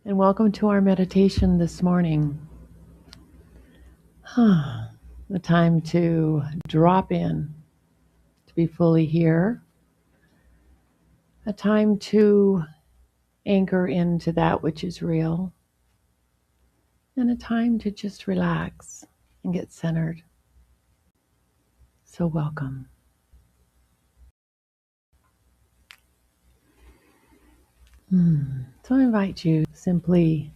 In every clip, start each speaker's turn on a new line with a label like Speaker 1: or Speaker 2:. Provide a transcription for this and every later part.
Speaker 1: and welcome to our meditation this morning. The time to drop in, to be fully here, a time to anchor into that which is real, and a time to just relax and get centered. So welcome. So I invite you to simply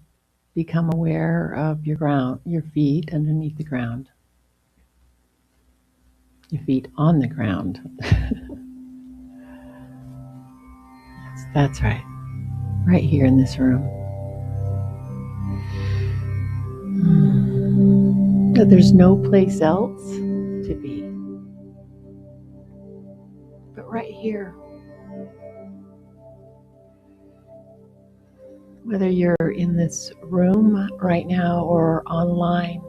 Speaker 1: become aware of your ground, your feet underneath the ground, your feet on the ground. That's right. Right here in this room. That there's no place else to be but right here. Whether you're in this room right now or online,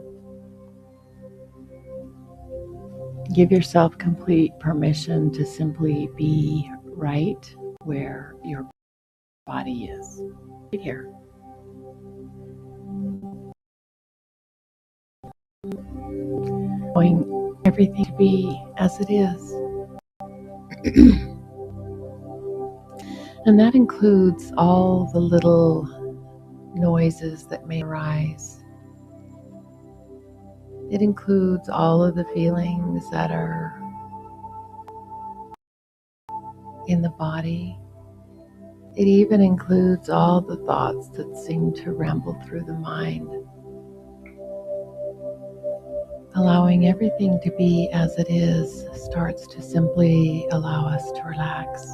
Speaker 1: give yourself complete permission to simply be right where your body is. Right here. Allowing everything to be as it is. And that includes all the little noises that may arise. It includes all of the feelings that are in the body. It even includes all the thoughts that seem to ramble through the mind. Allowing everything to be as it is starts to simply allow us to relax.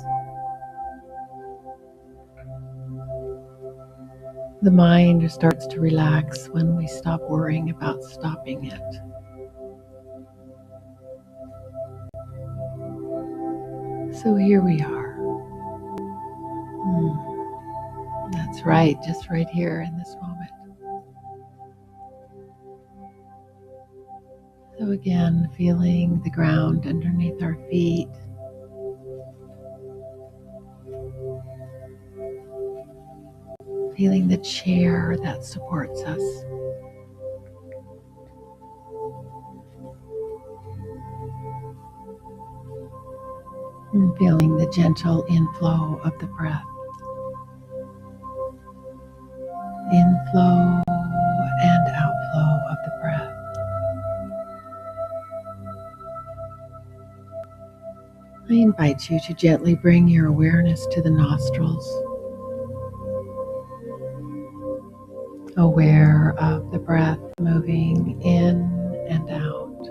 Speaker 1: The mind starts to relax when we stop worrying about stopping it. So here we are. That's right, just right here in this moment. So again, feeling the ground underneath our feet. Feeling the chair that supports us. And feeling the gentle inflow of the breath. Inflow and outflow of the breath. I invite you to gently bring your awareness to the nostrils, aware of the breath moving in and out.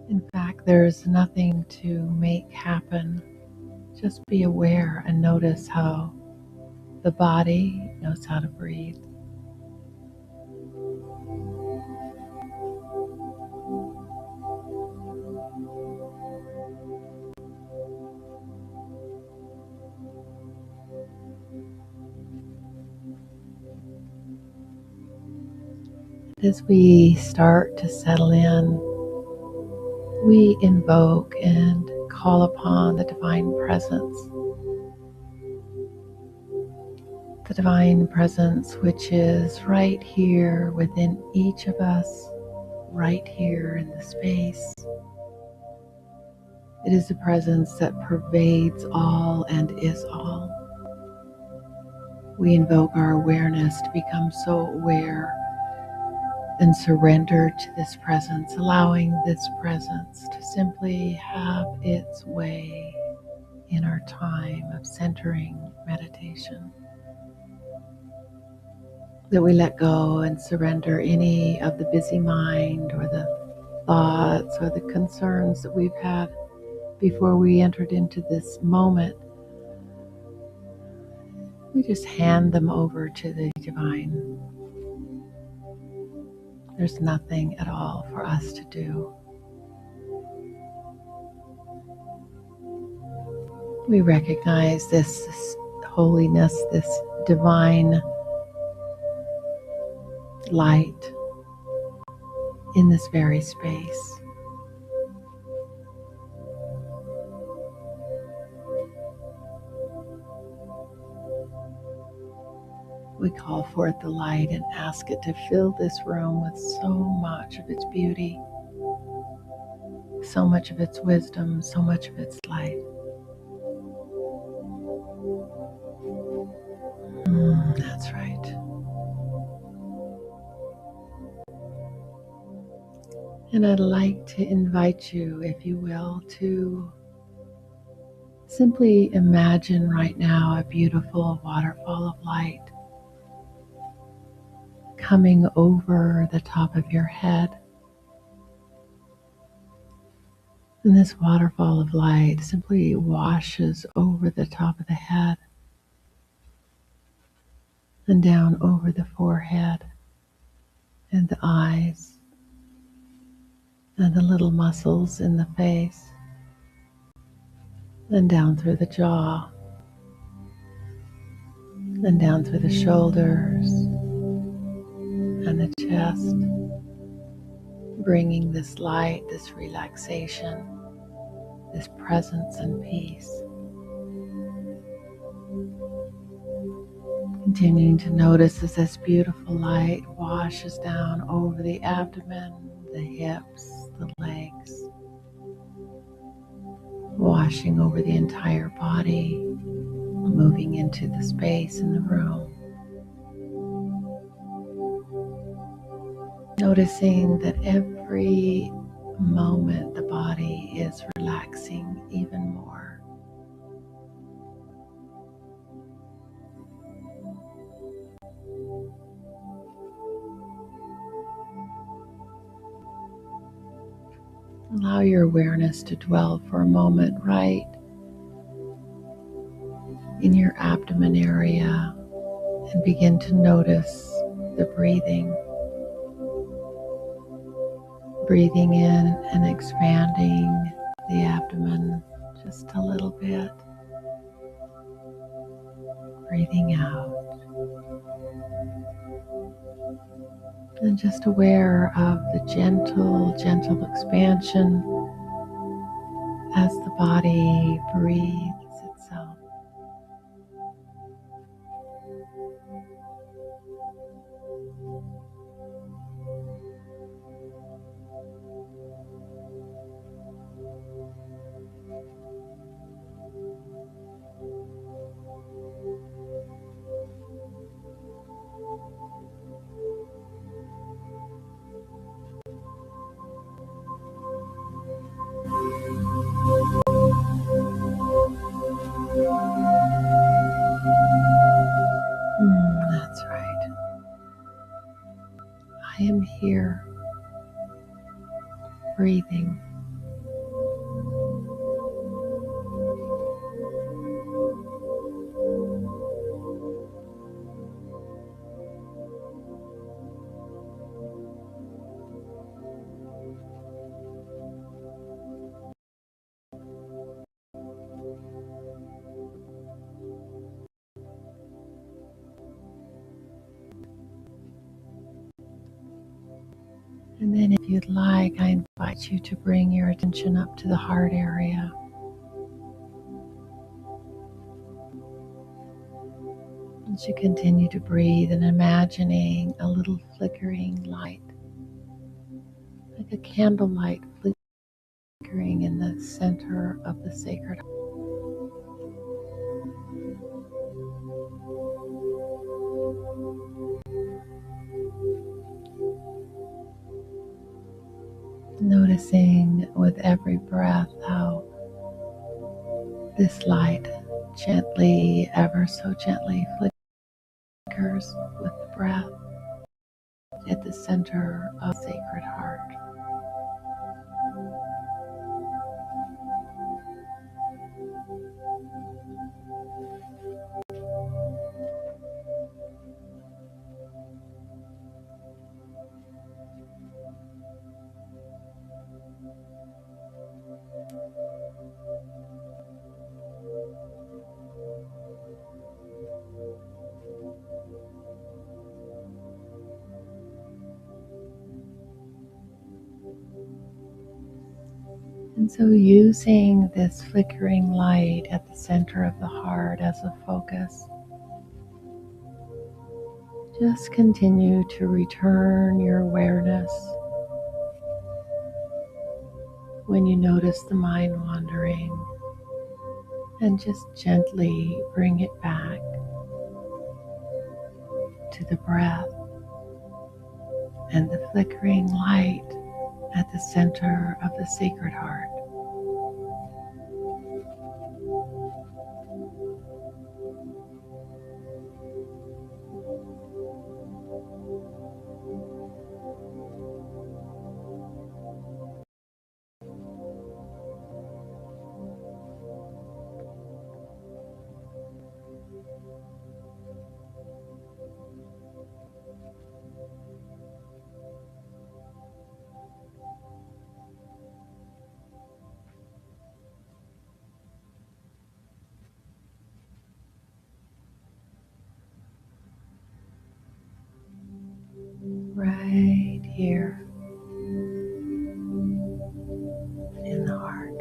Speaker 1: In fact, there's nothing to make happen. Just be aware and notice how the body knows how to breathe. As we start to settle in, we invoke and call upon the divine presence. The divine presence which is right here within each of us, right here in the space. It is a presence that pervades all and is all. We invoke our awareness to become so aware and surrender to this presence, allowing this presence to simply have its way in our time of centering meditation. That we let go and surrender any of the busy mind or the thoughts or the concerns that we've had before we entered into this moment. We just hand them over to the divine. There's nothing at all for us to do. We recognize this holiness, this divine light in this very space. We call forth the light and ask it to fill this room with so much of its beauty, so much of its wisdom, so much of its light. That's right. And I'd like to invite you, if you will, to simply imagine right now a beautiful waterfall of light coming over the top of your head. And this waterfall of light simply washes over the top of the head and down over the forehead and the eyes and the little muscles in the face, then down through the jaw, then down through the shoulders and the chest, bringing this light, this relaxation, this presence and peace. Continuing to notice as this beautiful light washes down over the abdomen, the hips, the legs, washing over the entire body, moving into the space in the room. Noticing that every moment the body is relaxing even more. Allow your awareness to dwell for a moment right in your abdomen area and begin to notice the breathing. Breathing in and expanding the abdomen just a little bit. Breathing out. And just aware of the gentle expansion as the body breathes itself. That's right. I am here, breathing. And then if you'd like, I invite you to bring your attention up to the heart area. As you continue to breathe and imagining a little flickering light, like a candlelight flickering in the center of the sacred heart. Noticing with every breath how this light gently, ever so gently flickers with the breath at the center of the sacred heart. And so using this flickering light at the center of the heart as a focus, Just continue to return your awareness when you notice the mind wandering, and just gently bring it back to the breath and the flickering light at the center of the sacred heart. Right here in the heart.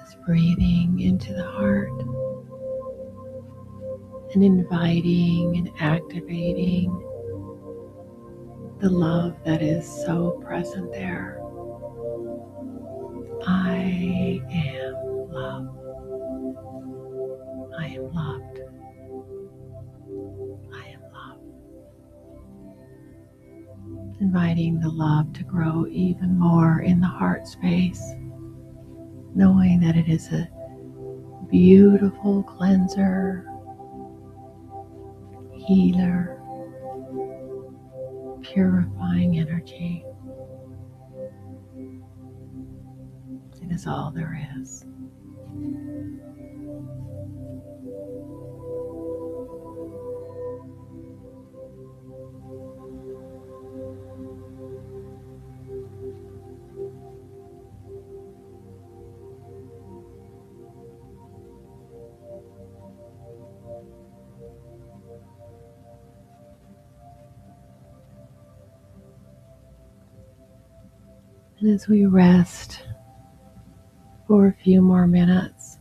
Speaker 1: Just breathing into the heart and inviting and activating the love that is so present there. I am love. I am loved. I am loved. Inviting the love to grow even more in the heart space, knowing that it is a beautiful cleanser, healer, purifying energy. It is all there is. And as we rest for a few more minutes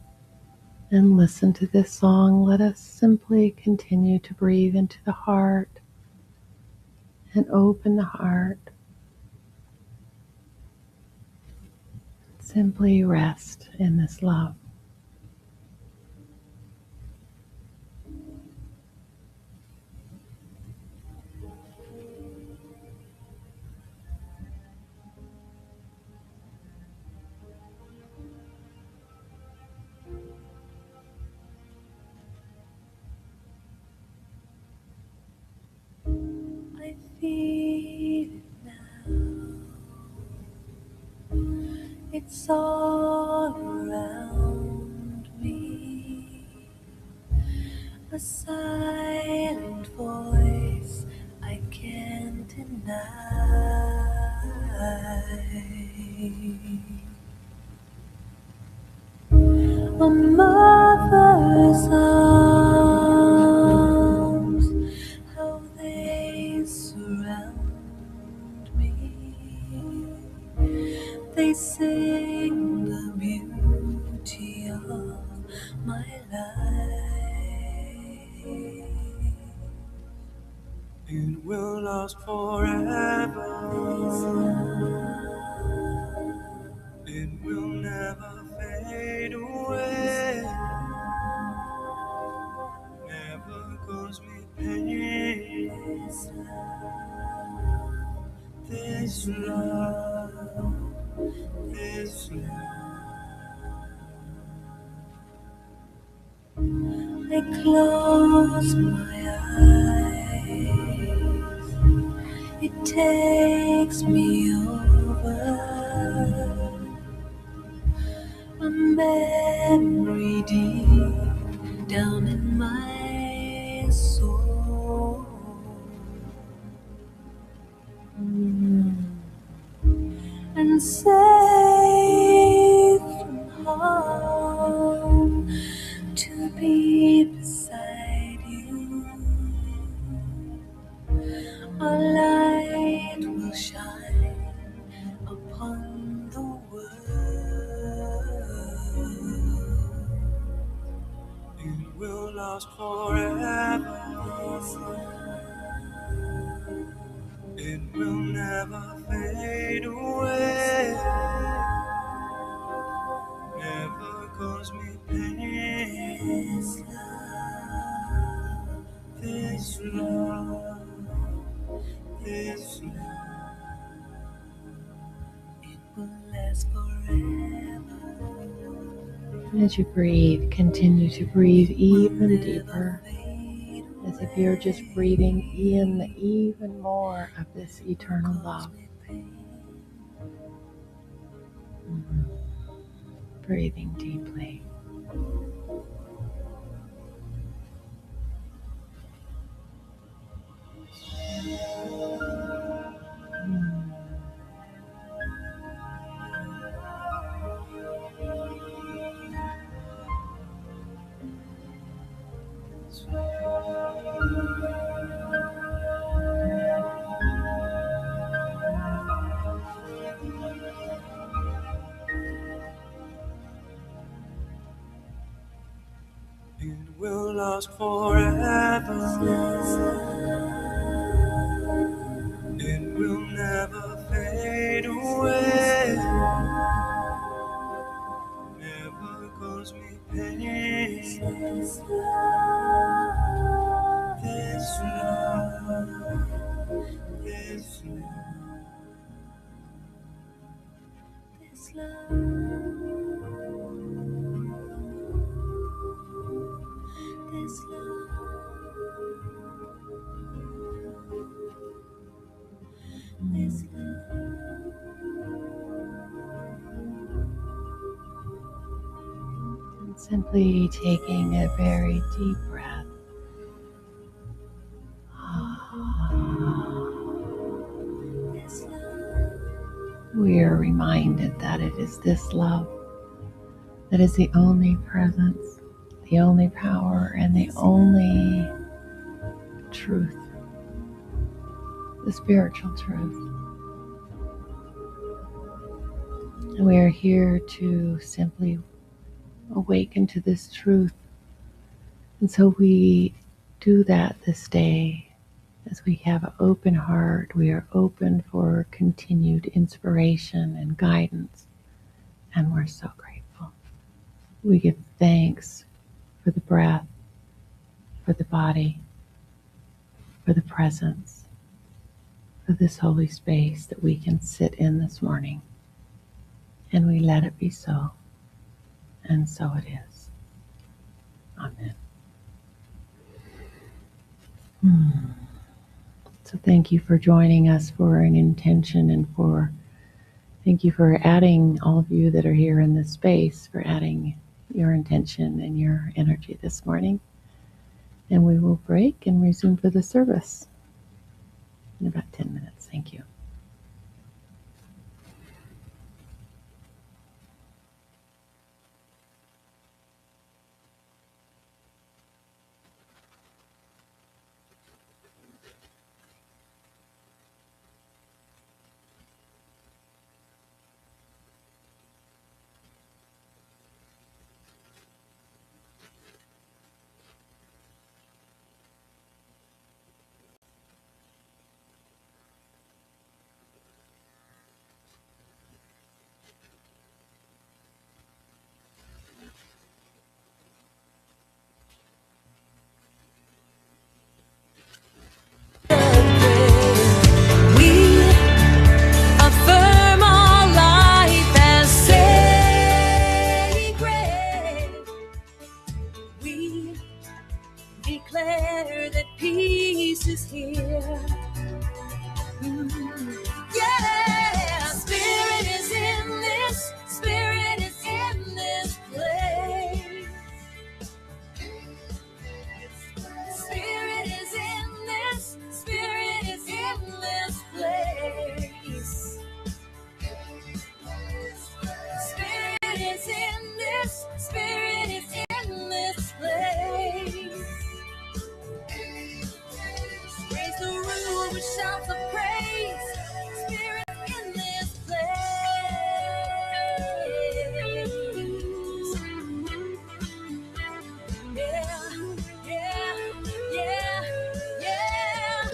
Speaker 1: and listen to this song, let us simply continue to breathe into the heart and open the heart. Simply rest in this love. It's all around me, a silent voice I can't deny. A mother's arms, how they surround me. They sing the beauty of my life. It will last forever. It will never fade away. Never cause me pain. This love, this love. I close my eyes. It takes me over. A memory deep down in my soul. And safe from harm to be beside you. A light will shine upon the world. It will last forever. It will never fade away. Never cause me pain. This love, this love, it will last forever. As you breathe, continue to breathe even deeper, as if you're just breathing in even more of this eternal love. Breathing deeply. It will last forever. It will never fade away. Never cause me pain. This love, this love, this love, this love. This love. And simply taking a very deep breath. We are reminded that it is this love that is the only presence, the only power, and the only truth, the spiritual truth. And we are here to simply awaken to this truth. And so we do that this day. As we have an open heart, we are open for continued inspiration and guidance. And we're so grateful. We give thanks for the breath, for the body, for the presence, for this holy space that we can sit in this morning. And we let it be so. And so it is. Amen. So thank you for joining us for an intention and for Thank you for adding, all of you that are here in this space, for adding your intention and your energy this morning. And we will break and resume for the service in about 10 minutes. Thank you.
Speaker 2: Declare that peace is here. Yeah, Spirit is in this, Spirit is in this place. Spirit is in this, Spirit is in this place. Spirit is in this, Spirit is in this place. Raise the roof with shouts of praise. Spirit in this place. Yeah, yeah, yeah, yeah.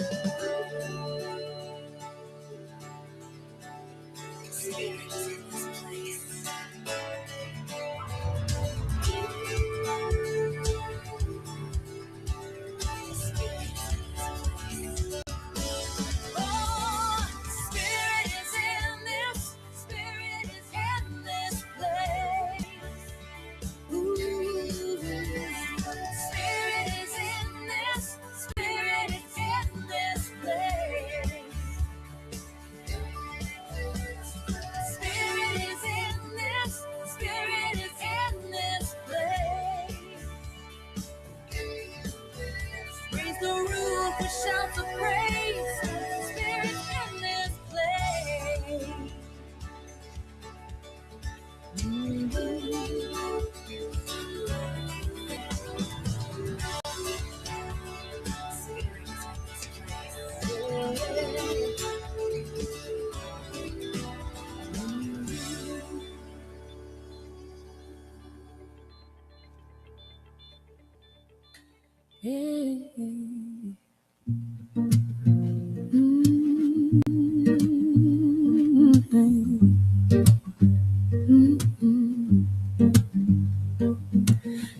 Speaker 2: Spirit is in this place. The roof with shouts of praise. Spirit in this place.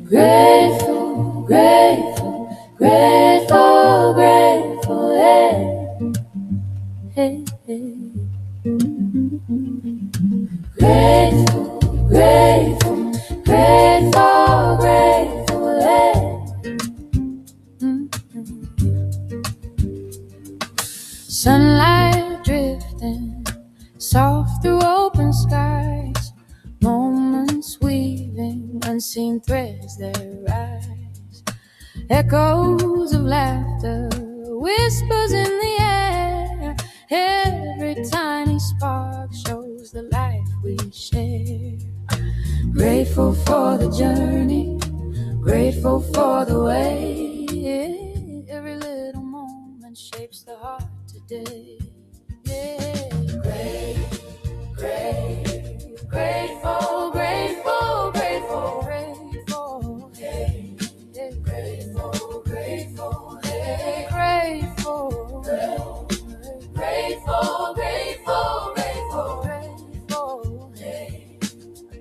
Speaker 2: Grateful, grateful, grateful, grateful, hey, hey, hey. Grateful, grateful, grateful, grateful, hey. Sunlight drifting soft through open skies, moments weaving unseen threads that rise, echoes of laughter, whispers in the air. Every tiny spark shows the life we share. Grateful for the journey, grateful for the way. Every little moment shapes the heart today. Yeah. Grateful, grateful, grateful, grateful, hey, hey, grateful, grateful, hey, grateful, grateful, grateful, grateful, grateful, hey,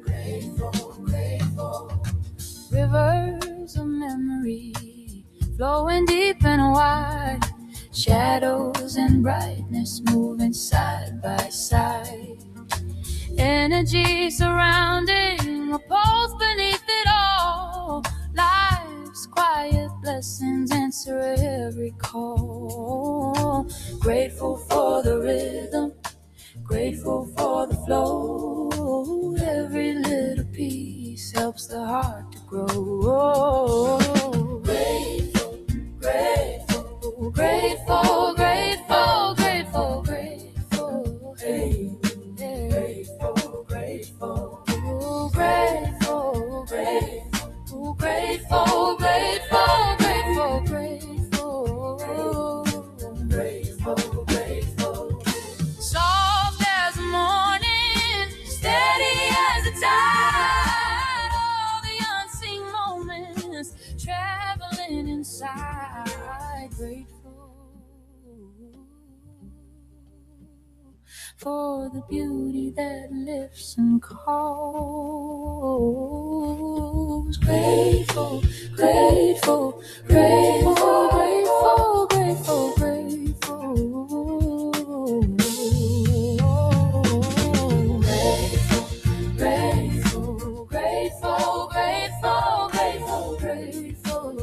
Speaker 2: grateful, grateful. Rivers of memory flowing deep and wide, shadows and brightness moving side by side. Energy surrounding a pulse beneath it all. Life's quiet blessings answer every call. Grateful for the rhythm, grateful for the flow. helps the heart to grow. Grateful, grateful, grateful, grateful, grateful, grateful. Hey, grateful, grateful, ooh, grateful, grateful, ooh, grateful, grateful, grateful, grateful, grateful, grateful. Soft as the morning, steady as the tide. All the unseen moments traveling inside. Grateful for the beauty that lifts and calls. Grateful, grateful, grateful, grateful, grateful, grateful. Grateful, grateful, grateful, grateful, grateful, grateful, grateful,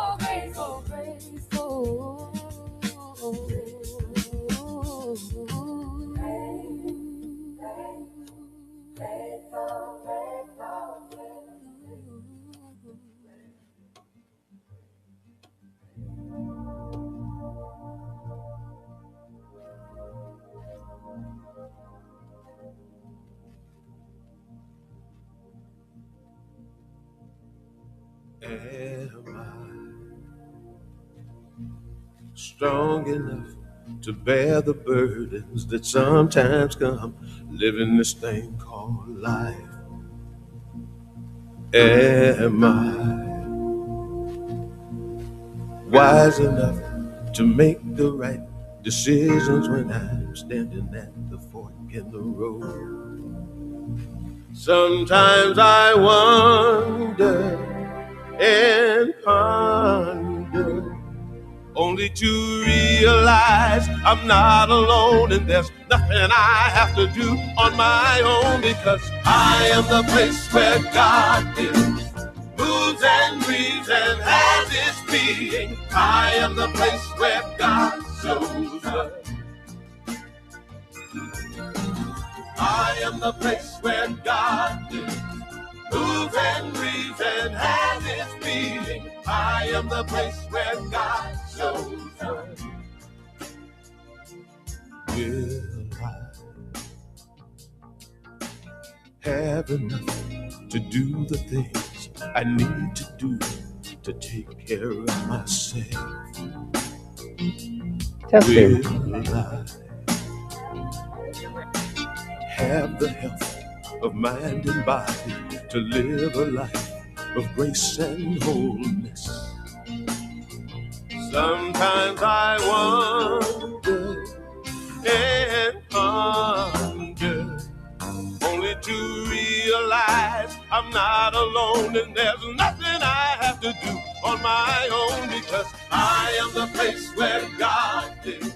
Speaker 2: grateful, grateful,
Speaker 3: Am I strong enough to bear the burdens that sometimes come living this thing called life? Am I wise enough to make the right decisions when I'm standing at the fork in the road? Sometimes I wonder and ponder, only to realize I'm not alone and there's nothing I have to do on my own, because I am the place where God is, moves and breathes and has its being. I am the place where God shows up. I am the place where God is, moves and breathes and has its being. I am the place where God shows up. Will I have enough to do the things I need to do to take care of myself?
Speaker 4: Testing.
Speaker 3: Will I have the health of mind and body to live a life of grace and wholeness? Sometimes I wonder and ponder, only to realize I'm not alone and there's nothing I have to do on my own, because I am the place where God lives,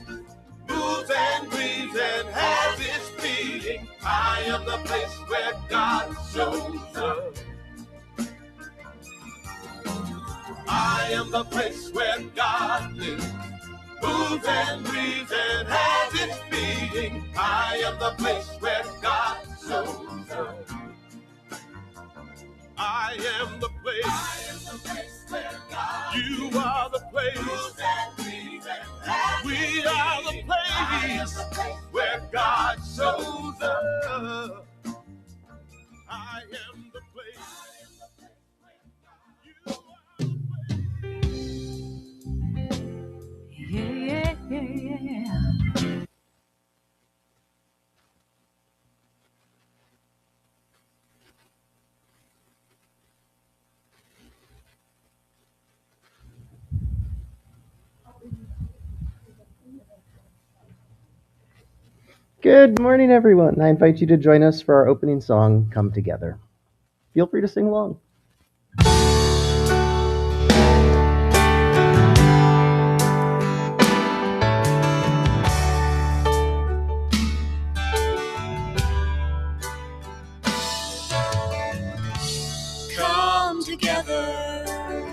Speaker 3: moves and breathes and has its being. I am the place where God shows up. I am the place where God lives, moves and breathes and has its being. I am the place where God shows up. I am the place. I am the place where God. You are the place. Moves and breathes and has we its are being. The place where God shows up. I am the place.
Speaker 2: yeah, yeah, yeah.
Speaker 4: Good morning, everyone. I invite you to join us for our opening song, Come Together. Feel free to sing along.
Speaker 2: Come together,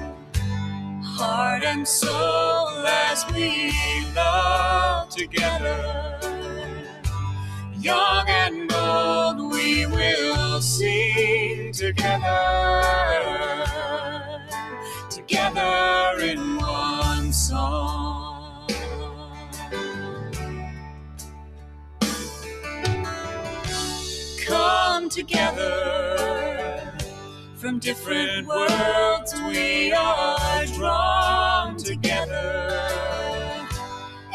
Speaker 2: heart and soul as we love together. Young and old, we will sing together, together in one song. Come together from different worlds, we are drawn together.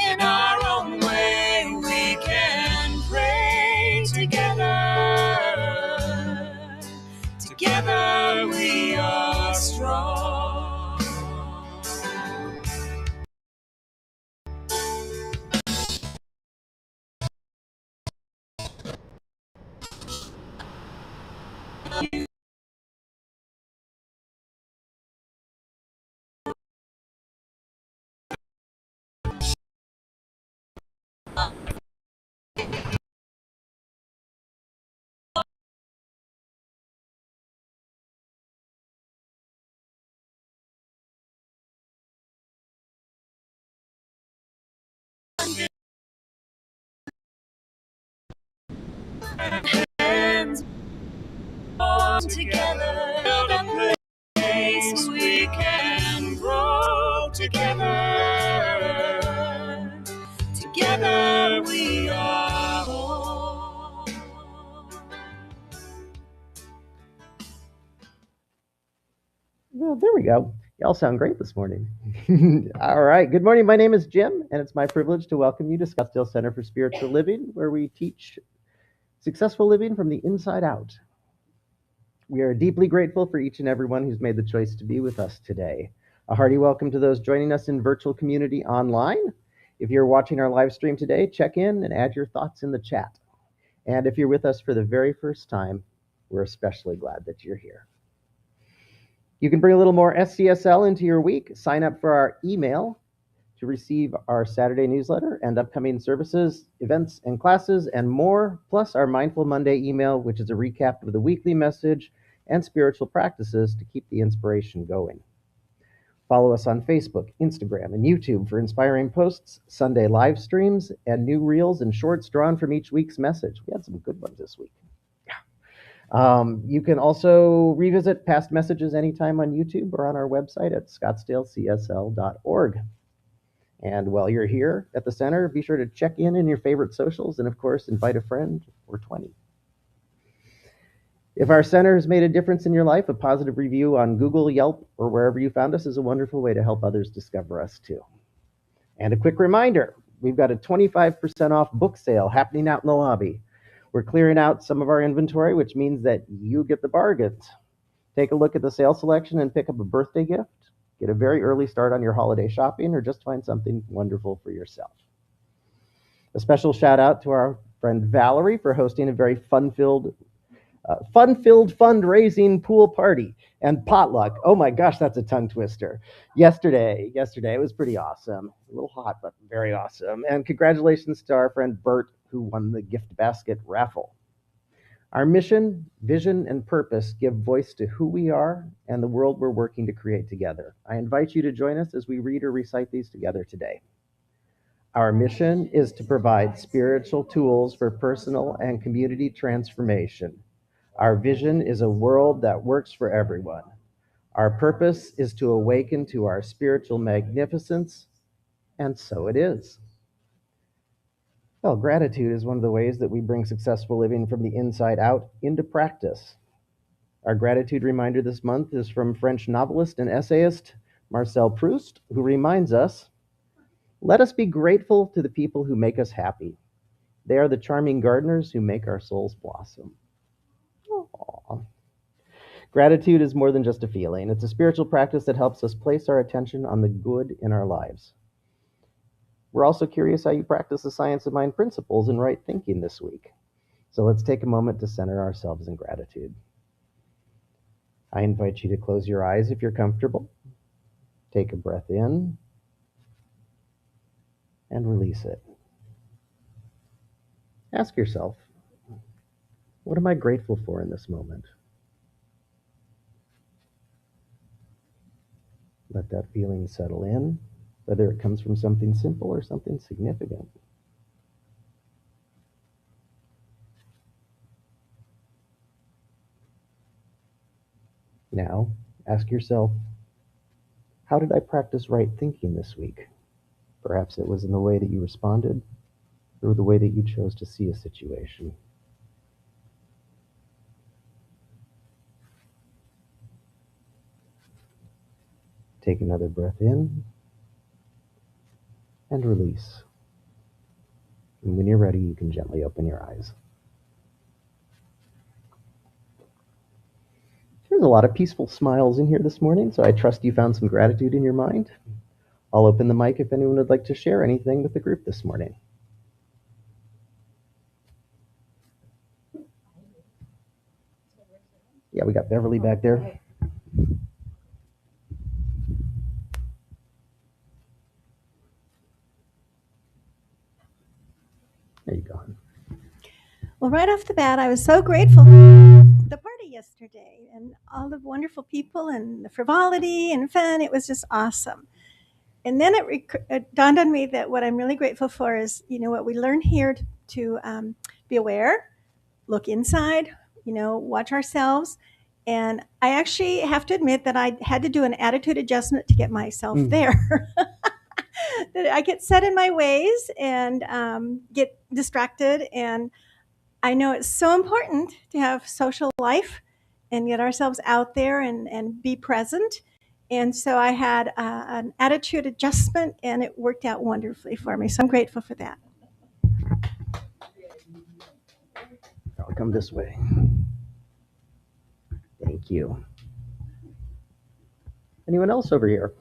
Speaker 2: In our own way, we can pray together. Together we are strong. Hands on together, build a place we can grow together. Together we are whole.
Speaker 4: Well, there we go. Y'all sound great this morning. All right. Good morning. My name is Jim, and it's my privilege to welcome you to Scottsdale Center for Spiritual Living, where we teach successful living from the inside out. We are deeply grateful for each and everyone who's made the choice to be with us today. A hearty welcome to those joining us in virtual community online. If you're watching our live stream today, check in and add your thoughts in the chat. And if you're with us for the very first time, we're especially glad that you're here. You can bring a little more SCSL into your week. Sign up for our email to receive our Saturday newsletter and upcoming services, events, and classes, and more, plus our Mindful Monday email, which is a recap of the weekly message and spiritual practices to keep the inspiration going. Follow us on Facebook, Instagram, and YouTube for inspiring posts, Sunday live streams, and new reels and shorts drawn from each week's message. We had some good ones this week. You can also revisit past messages anytime on YouTube or on our website at scottsdalecsl.org. And while you're here at the center, be sure to check in your favorite socials and, of course, invite a friend or 20. If our center has made a difference in your life, a positive review on Google, Yelp, or wherever you found us is a wonderful way to help others discover us too. And a quick reminder, we've got a 25% off book sale happening out in the lobby. We're clearing out some of our inventory, which means that you get the bargains. Take a look at the sale selection and pick up a birthday gift. Get a very early start on your holiday shopping, or just find something wonderful for yourself. A special shout out to our friend Valerie for hosting a very fun-filled fundraising pool party and potluck. Oh my gosh, that's a tongue twister. Yesterday, it was pretty awesome. A little hot, but very awesome. And congratulations to our friend Bert, who won the gift basket raffle. Our mission, vision, and purpose give voice to who we are and the world we're working to create together. I invite you to join us as we read or recite these together today. Our mission is to provide spiritual tools for personal and community transformation. Our vision is a world that works for everyone. Our purpose is to awaken to our spiritual magnificence, and so it is. Well, gratitude is one of the ways that we bring successful living from the inside out into practice. Our gratitude reminder this month is from French novelist and essayist Marcel Proust, who reminds us, let us be grateful to the people who make us happy. They are the charming gardeners who make our souls blossom. Aww. Gratitude is more than just a feeling. It's a spiritual practice that helps us place our attention on the good in our lives. We're also curious how you practice the science of mind principles and right thinking this week. So let's take a moment to center ourselves in gratitude. I invite you to close your eyes if you're comfortable. Take a breath in and release it. Ask yourself, what am I grateful for in this moment? Let that feeling settle in, whether it comes from something simple or something significant. Now, ask yourself, how did I practice right thinking this week? Perhaps it was in the way that you responded, or the way that you chose to see a situation. Take another breath in and release. And when you're ready, you can gently open your eyes. There's a lot of peaceful smiles in here this morning, so I trust you found some gratitude in your mind. I'll open the mic if anyone would like to share anything with the group this morning. Yeah, we got Beverly back there. There you go.
Speaker 5: Well, right off the bat, I was so grateful for the party yesterday and all the wonderful people and the frivolity and fun. It was just awesome. And then it dawned on me that what I'm really grateful for is, what we learn here to be aware, look inside, watch ourselves. And I actually have to admit that I had to do an attitude adjustment to get myself there. That I get set in my ways and get distracted. And I know it's so important to have social life and get ourselves out there and be present. And so I had an attitude adjustment, and it worked out wonderfully for me. So I'm grateful for that.
Speaker 4: I'll come this way. Thank you. Anyone else over here?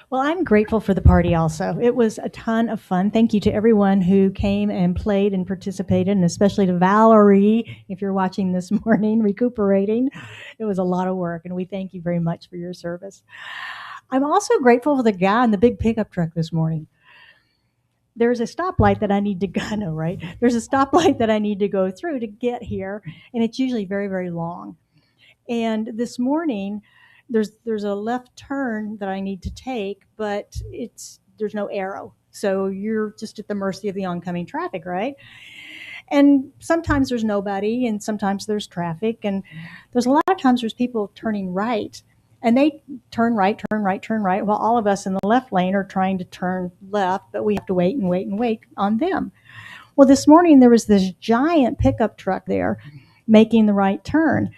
Speaker 6: Well, I'm grateful for the party also. It was a ton of fun. Thank you to everyone who came and played and participated, and especially to Valerie, if you're watching this morning, recuperating. It was a lot of work, and we thank you very much for your service. I'm also grateful for the guy in the big pickup truck this morning. There's a stoplight that I need to go, no, right? There's a stoplight that I need to go through to get here, and it's usually very, very long. And this morning, there's a left turn that I need to take, but there's no arrow. So you're just at the mercy of the oncoming traffic, right? And sometimes there's nobody, and sometimes there's traffic, and there's a lot of times there's people turning right, and they turn right, while all of us in the left lane are trying to turn left, but we have to wait and wait and wait on them. Well, this morning there was this giant pickup truck there making the right turn,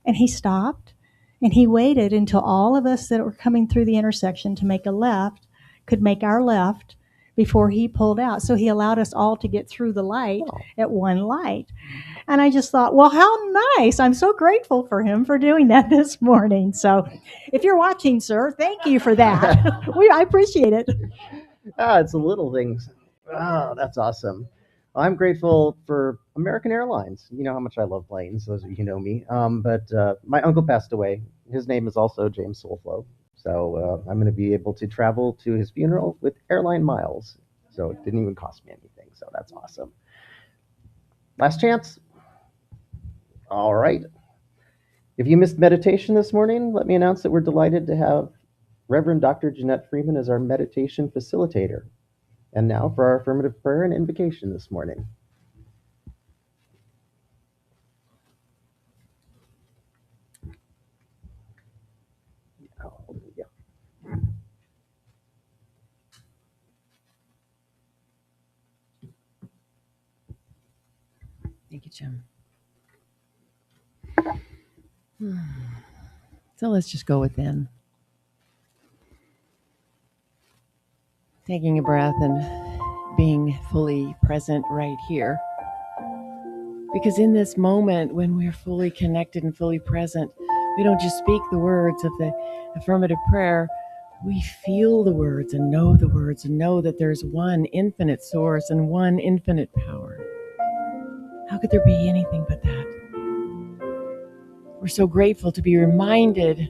Speaker 6: and he stopped. And he waited until all of us that were coming through the intersection to make a left could make our left before he pulled out. So he allowed us all to get through the light at one light. And I just thought, well, how nice. I'm so grateful for him for doing that this morning. So if you're watching, sir, thank you for that. I appreciate it.
Speaker 4: It's the little things. Oh, that's awesome. I'm grateful for American Airlines. You know how much I love planes, those of you who know me. But my uncle passed away. His name is also James Solflo. So I'm going to be able to travel to his funeral with airline miles. So it didn't even cost me anything. So that's awesome. Last chance. All right. If you missed meditation this morning, let me announce that we're delighted to have Reverend Dr. Jeanette Freeman as our meditation facilitator. And now for our affirmative prayer and invocation this morning.
Speaker 1: Thank you, Jim. So let's just go within. Taking a breath and being fully present right here. Because in this moment, when we're fully connected and fully present, we don't just speak the words of the affirmative prayer, we feel the words and know that there's one infinite source and one infinite power. How could there be anything but that? We're so grateful to be reminded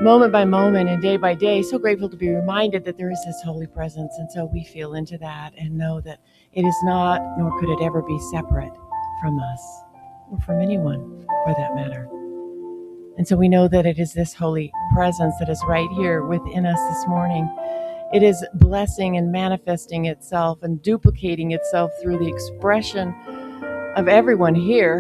Speaker 1: moment by moment and day by day, so grateful to be reminded that there is this holy presence. And so we feel into that and know that it is not, nor could it ever be separate from us or from anyone for that matter. And so we know that it is this holy
Speaker 7: presence that is right here within us this morning. It is blessing and manifesting itself and duplicating itself through the expression of everyone here,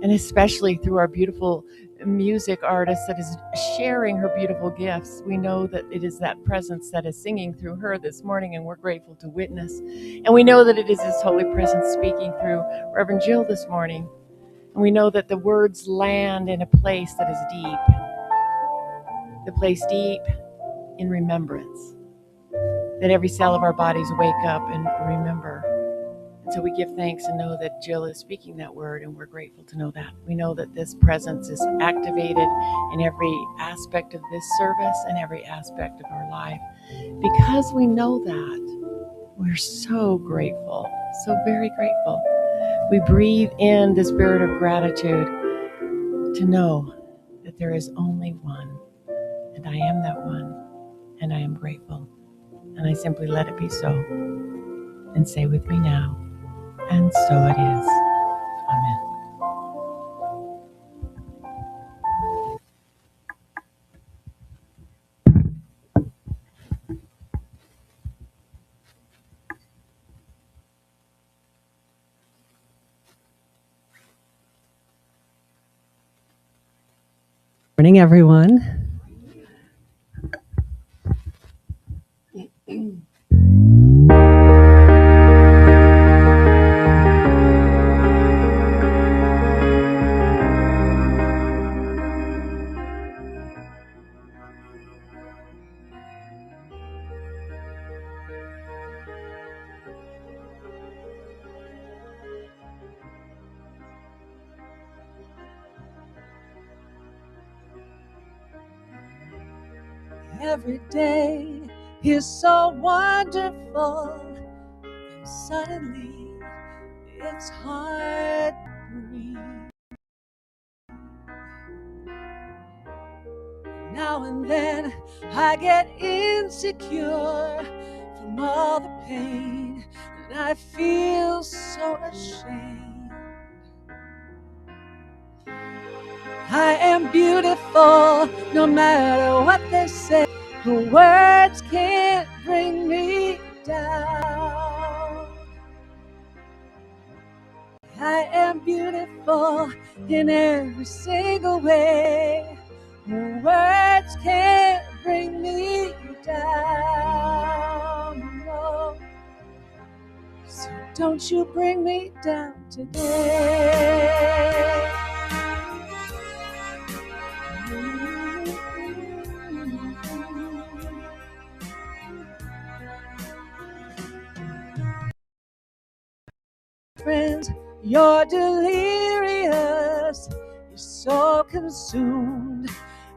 Speaker 7: and especially through our beautiful music artist that is sharing her beautiful gifts. We know that it is that presence that is singing through her this morning, and we're grateful to witness. And we know that it is His Holy Presence speaking through Reverend Jill this morning. And we know that the words land in a place that is deep, the place deep in remembrance, that every cell of our bodies wake up and remember. And so we give thanks and know that Jill is speaking that word, and we're grateful to know that. We know that this presence is activated in every aspect of this service and every aspect of our life. Because we know that, we're so grateful, so very grateful. We breathe in the spirit of gratitude to know that there is only one, and I am that one, and I am grateful. And I simply let it be so. And say with me now, and so it is. Amen.
Speaker 8: Morning, everyone.
Speaker 2: Every day is so wonderful, and suddenly it's hard to breathe. Now and then I get insecure from all the pain, and I feel so ashamed. I am beautiful no matter what they say. The words can't bring me down. I am beautiful in every single way. The words can't bring me down. No. So don't you bring me down today. Friends, you're delirious. You're so consumed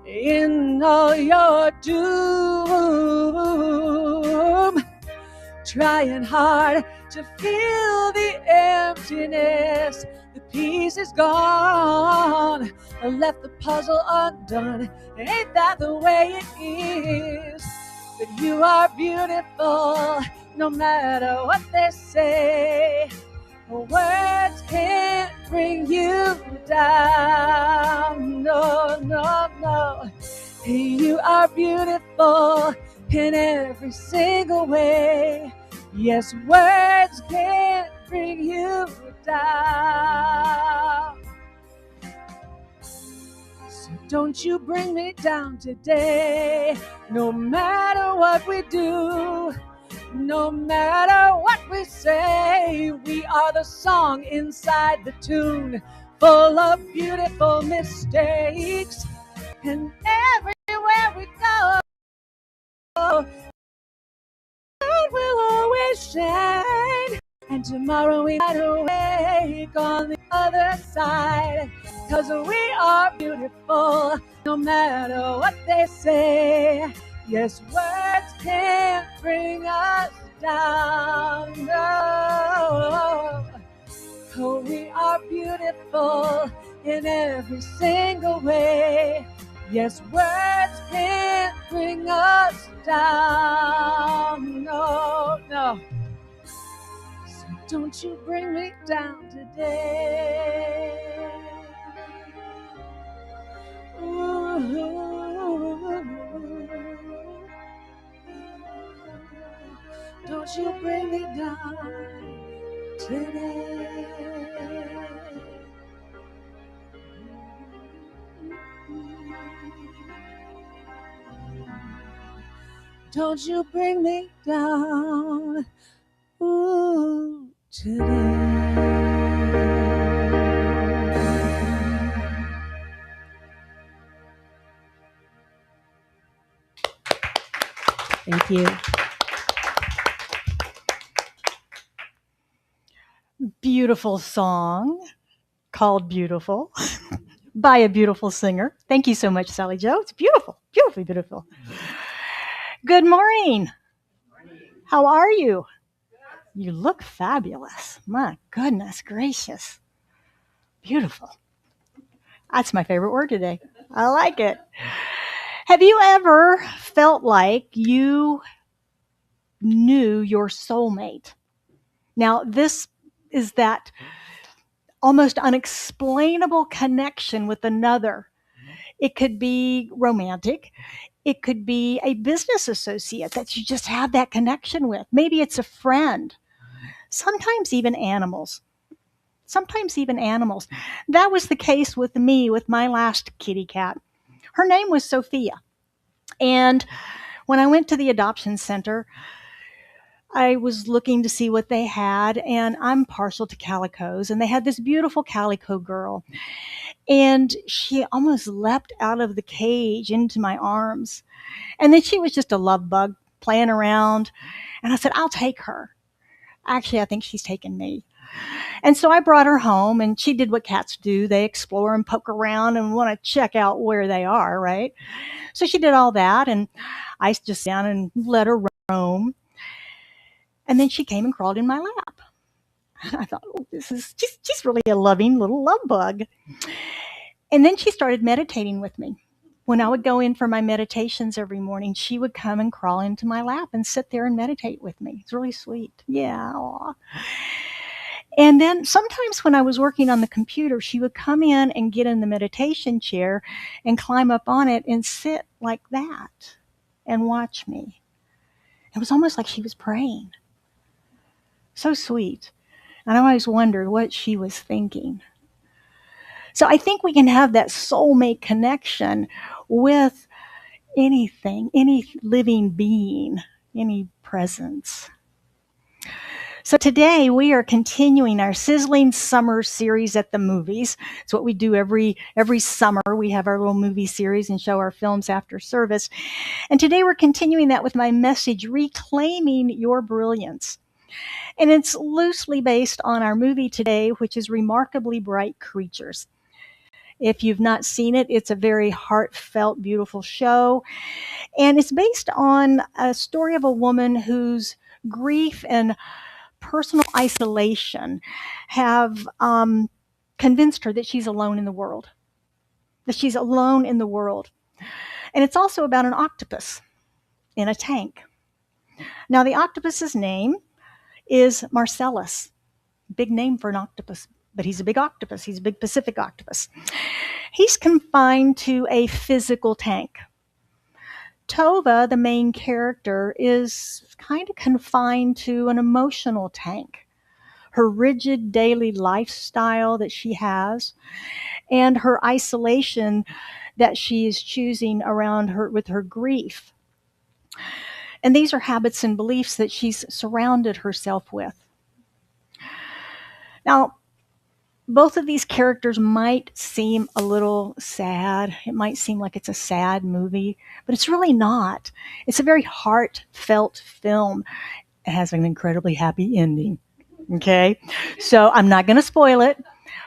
Speaker 2: in all your doom, trying hard to fill the emptiness. The piece is gone. I left the puzzle undone. Ain't that the way it is? But you are beautiful no matter what they say. Words can't bring you down. No, no, no. You are beautiful in every single way. Yes, words can't bring you down. So don't you bring me down today. No matter what we do, no matter what we say, we are the song inside the tune, full of beautiful mistakes. And everywhere we go, it will always shine. And tomorrow we might awake on the other side. 'Cause we are beautiful, no matter what they say. Yes, words can't bring us down. No. Oh, we are beautiful in every single way. Yes, words can't bring us down. No, no. So don't you bring me down today. Ooh. Don't you bring me down today. Don't you bring me down, ooh, today.
Speaker 6: Thank you. Beautiful song called Beautiful by a beautiful singer. Thank you so much, Sally Jo. It's beautiful, beautifully beautiful. Good morning. How are you? You look fabulous. My goodness gracious. Beautiful. That's my favorite word today. I like it. Have you ever felt like you knew your soulmate? Now, this is that almost unexplainable connection with another. It could be romantic. It could be a business associate that you just have that connection with. Maybe it's a friend. Sometimes even animals. That was the case with me with my last kitty cat. Her name was Sophia. And when I went to the adoption center, I was looking to see what they had, and I'm partial to calicos, and they had this beautiful calico girl. And she almost leapt out of the cage into my arms. And then she was just a love bug playing around. And I said, I'll take her. Actually, I think she's taken me. And so I brought her home, and she did what cats do. They explore and poke around and want to check out where they are, right? So she did all that, and I just sat down and let her roam. And then she came and crawled in my lap. And I thought, oh, she's really a loving little love bug. And then she started meditating with me. When I would go in for my meditations every morning, she would come and crawl into my lap and sit there and meditate with me. It's really sweet. Yeah. Aw. And then sometimes when I was working on the computer, she would come in and get in the meditation chair and climb up on it and sit like that and watch me. It was almost like she was praying. So sweet. And I always wondered what she was thinking. So I think we can have that soulmate connection with anything, any living being, any presence. So today we are continuing our Sizzling Summer series at the movies. It's what we do every summer. We have our little movie series and show our films after service. And today we're continuing that with my message, Reclaiming Your Brilliance. And it's loosely based on our movie today, which is Remarkably Bright Creatures. If you've not seen it, it's a very heartfelt, beautiful show. And it's based on a story of a woman whose grief and personal isolation have convinced her that she's alone in the world. And it's also about an octopus in a tank. Now, the octopus's name is Marcellus. Big name for an octopus, but he's a big octopus. He's a big Pacific octopus. He's confined to a physical tank. Tova, the main character, is kind of confined to an emotional tank. Her rigid daily lifestyle that she has, and her isolation that she is choosing around her with her grief. And these are habits and beliefs that she's surrounded herself with. Now, both of these characters might seem a little sad. It might seem like it's a sad movie, but it's really not. It's a very heartfelt film. It has an incredibly happy ending. Okay? So I'm not going to spoil it,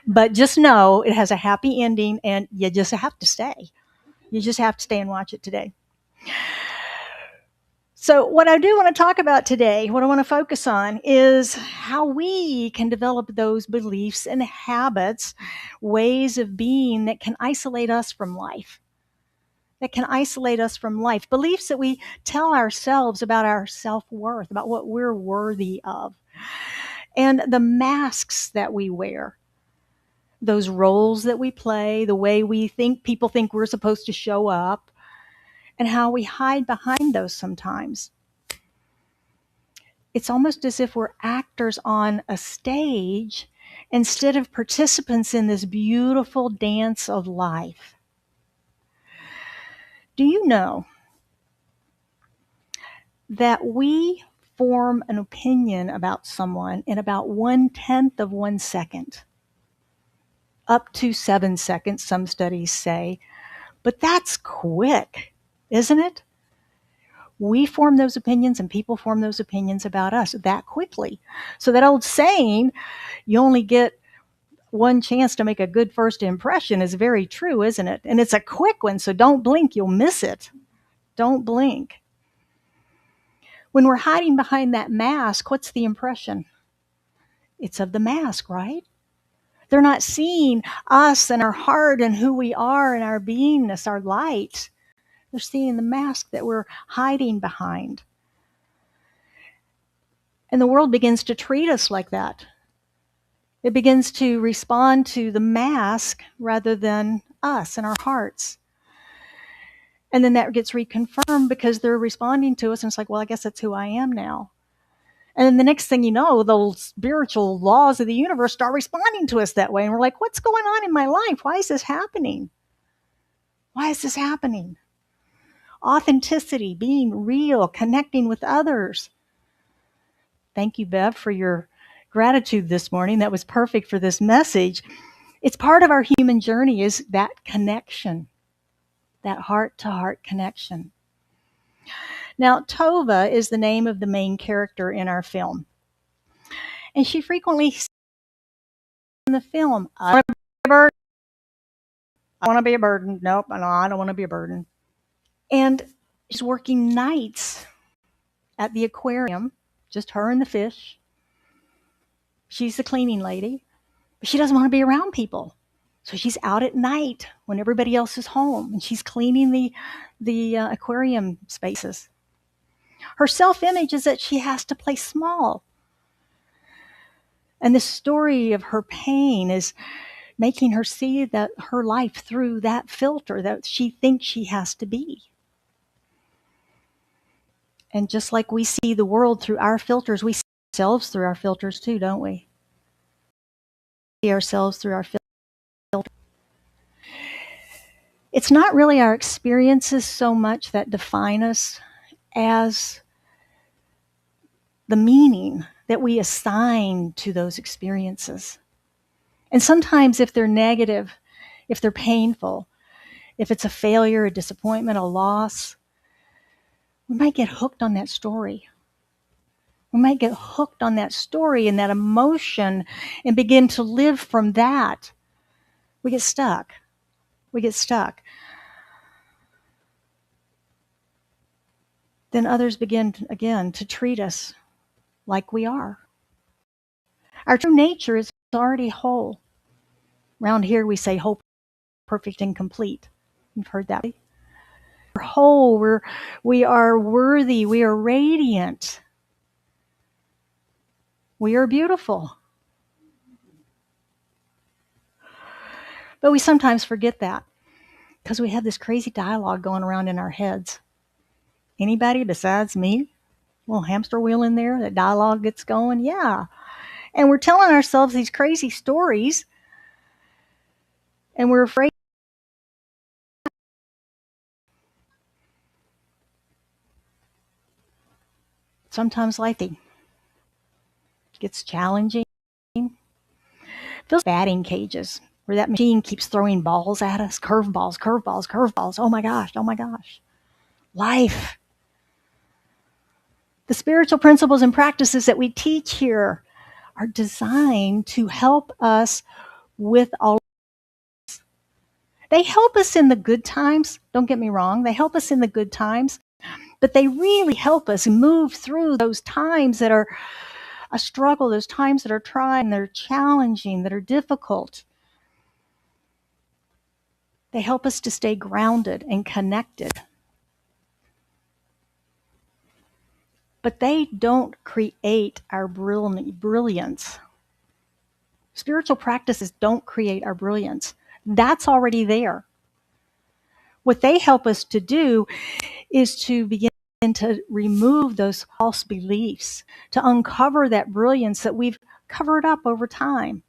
Speaker 6: but just know it has a happy ending, and you just have to stay. You just have to stay and watch it today. So what I do want to talk about today, what I want to focus on, is how we can develop those beliefs and habits, ways of being that can isolate us from life. Beliefs that we tell ourselves about our self-worth, about what we're worthy of. And the masks that we wear, those roles that we play, the way we think people think we're supposed to show up, and how we hide behind those sometimes. It's almost as if we're actors on a stage instead of participants in this beautiful dance of life. Do you know that we form an opinion about someone in about 1/10 of 1 second? Up to 7 seconds, some studies say. But that's quick, isn't it? We form those opinions and people form those opinions about us that quickly. So that old saying, you only get one chance to make a good first impression, is very true, isn't it? And it's a quick one, so don't blink, you'll miss it. Don't blink. When we're hiding behind that mask, what's the impression? It's of the mask, right? They're not seeing us and our heart and who we are and our beingness, our light. They're seeing the mask that we're hiding behind. And the world begins to treat us like that. It begins to respond to the mask rather than us and our hearts. And then that gets reconfirmed because they're responding to us, and it's like, well, I guess that's who I am now. And then the next thing you know, those spiritual laws of the universe start responding to us that way. And we're like, what's going on in my life? Why is this happening? Why is this happening? Authenticity, being real, connecting with others. Thank you, Bev, for your gratitude this morning. That was perfect for this message. It's part of our human journey, is that connection, that heart-to-heart connection. Now, Tova is the name of the main character in our film. And she frequently says in the film, I want to be a burden. I want to be a burden. Nope, no, I don't want to be a burden. And she's working nights at the aquarium, just her and the fish. She's the cleaning lady, but she doesn't want to be around people. So she's out at night when everybody else is home, and she's cleaning the aquarium spaces. Her self-image is that she has to play small. And the story of her pain is making her see that her life through that filter that she thinks she has to be. And just like we see the world through our filters, we see ourselves through our filters too, don't we? We see ourselves through our filters. It's not really our experiences so much that define us as the meaning that we assign to those experiences. And sometimes if they're negative, if they're painful, if it's a failure, a disappointment, a loss, we might get hooked on that story. We might get hooked on that story and that emotion and begin to live from that. We get stuck. We get stuck. Then others begin, again, to treat us like we are. Our true nature is already whole. Around here we say whole, perfect, and complete. You've heard that. We're whole. We are worthy. We are radiant. We are beautiful. But we sometimes forget that because we have this crazy dialogue going around in our heads. Anybody besides me? Little hamster wheel in there, that dialogue gets going. Yeah. And we're telling ourselves these crazy stories, and we're afraid. Sometimes life gets challenging. It feels like batting cages where that machine keeps throwing balls at us, curveballs, curveballs, curveballs. Oh my gosh, oh my gosh. Life. The spiritual principles and practices that we teach here are designed to help us with all. They help us in the good times. Don't get me wrong. They help us in the good times, but they really help us move through those times that are a struggle, those times that are trying, that are challenging, that are difficult. They help us to stay grounded and connected. But they don't create our brilliance. Spiritual practices don't create our brilliance. That's already there. What they help us to do is to begin and to remove those false beliefs, to uncover that brilliance that we've covered up over time.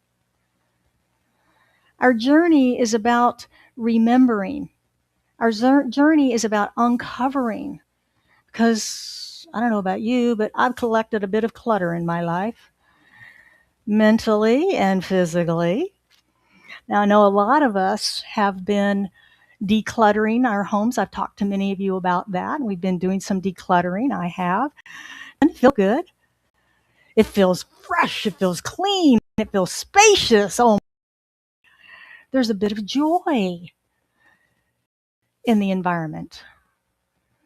Speaker 6: Our journey is about remembering. Our journey is about uncovering. Because I don't know about you, but I've collected a bit of clutter in my life, mentally and physically. Now, I know a lot of us have been decluttering our homes. I've talked to many of you about that. We've been doing some decluttering. I have. And it feels good. It feels fresh. It feels clean. It feels spacious. Oh, there's a bit of joy in the environment.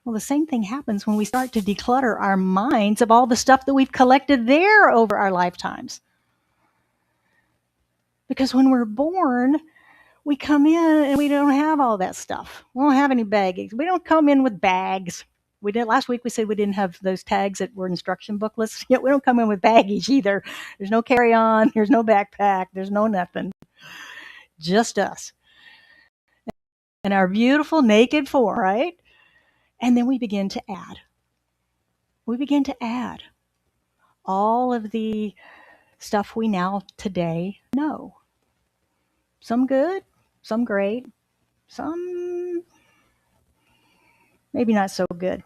Speaker 6: Well, the same thing happens when we start to declutter our minds of all the stuff that we've collected there over our lifetimes. Because when we're born, we come in and we don't have all that stuff. We don't have any baggage. We don't come in with bags. We did last week. We said we didn't have those tags that were instruction booklets. Yet we don't come in with baggage either. There's no carry-on. There's no backpack. There's no nothing. Just us and our beautiful naked form, right? And then we begin to add. We begin to add all of the stuff we now today know. Some good, some great, some maybe not so good.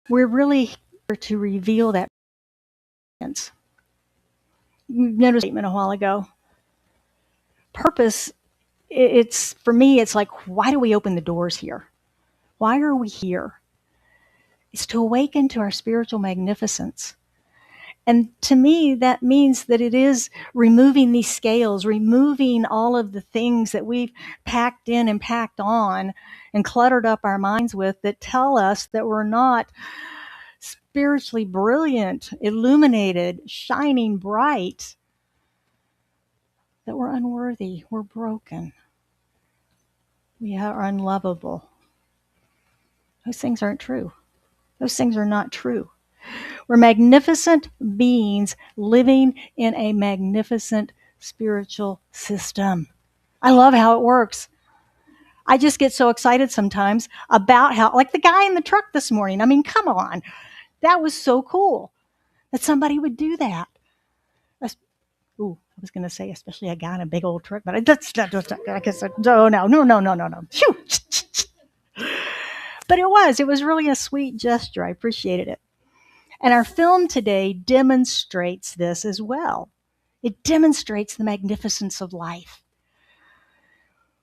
Speaker 6: We're really here to reveal that. You noticed a statement a while ago. Purpose, it's for me, it's like, why do we open the doors here? Why are we here? It's to awaken to our spiritual magnificence. And to me, that means that it is removing these scales, removing all of the things that we've packed in and packed on and cluttered up our minds with that tell us that we're not spiritually brilliant, illuminated, shining bright, that we're unworthy, we're broken, we are unlovable. Those things aren't true. Those things are not true. We're magnificent beings living in a magnificent spiritual system. I love how it works. I just get so excited sometimes about how, like the guy in the truck this morning. I mean, come on. That was so cool that somebody would do that. Ooh, I was going to say, especially a guy in a big old truck, but that's not, I guess, no. Shoo. But it was really a sweet gesture. I appreciated it. And our film today demonstrates this as well. It demonstrates the magnificence of life.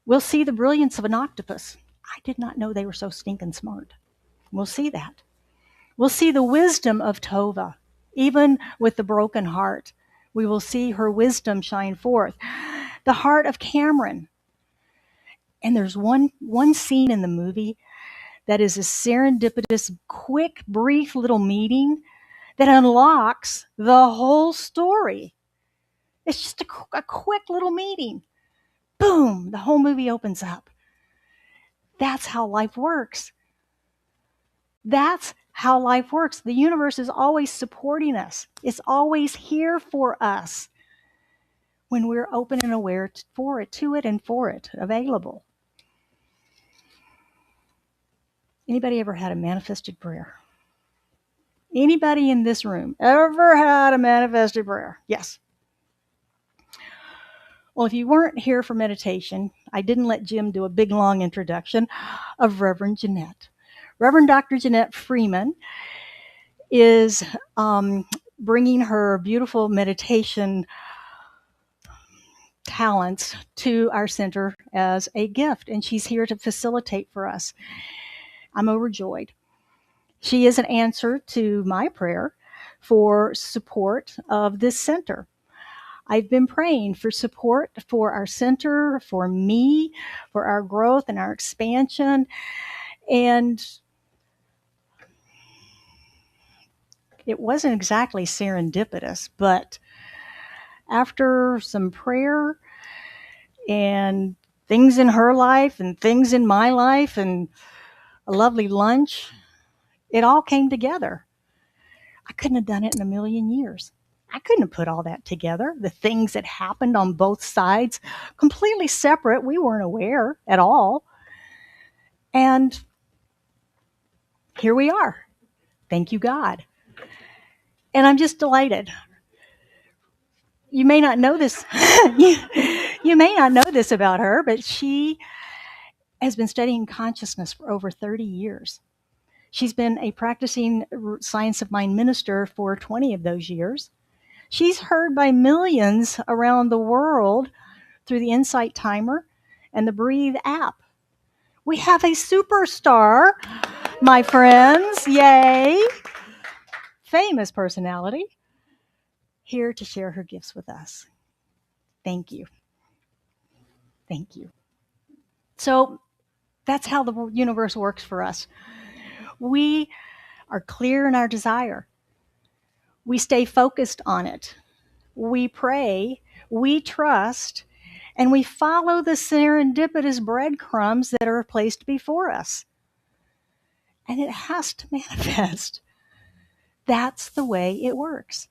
Speaker 6: We'll see the brilliance of an octopus. I did not know they were so stinking smart. We'll see that. We'll see the wisdom of Tova. Even with the broken heart, we will see her wisdom shine forth. The heart of Cameron. And there's one scene in the movie that is a serendipitous, quick, brief little meeting that unlocks the whole story. It's just a quick little meeting. Boom, the whole movie opens up. That's how life works. That's how life works. The universe is always supporting us. It's always here for us when we're open and aware for it, to it, and for it, available. Anybody ever had a manifested prayer? Anybody in this room ever had a manifested prayer? Yes. Well, if you weren't here for meditation, I didn't let Jim do a big, long introduction of Reverend Jeanette. Reverend Dr. Jeanette Freeman is bringing her beautiful meditation talents to our center as a gift, and she's here to facilitate for us. I'm overjoyed. She is an answer to my prayer for support of this center. I've been praying for support for our center, for me, for our growth and our expansion. And it wasn't exactly serendipitous, but after some prayer and things in her life and things in my life and a lovely lunch, it all came together. I couldn't have done it in a million years. I couldn't have put all that together. The things that happened on both sides, completely separate. We weren't aware at all. And here we are. Thank you, God. And I'm just delighted. You may not know this. You may not know this about her, but she has been studying consciousness for over 30 years. She's been a practicing science of mind minister for 20 of those years. She's heard by millions around the world through the Insight Timer and the Breathe app. We have a superstar, my friends, yay, famous personality, here to share her gifts with us. Thank you. Thank you. So that's how the universe works for us. We are clear in our desire. We stay focused on it. We pray, we trust, and we follow the serendipitous breadcrumbs that are placed before us. And it has to manifest. That's the way it works.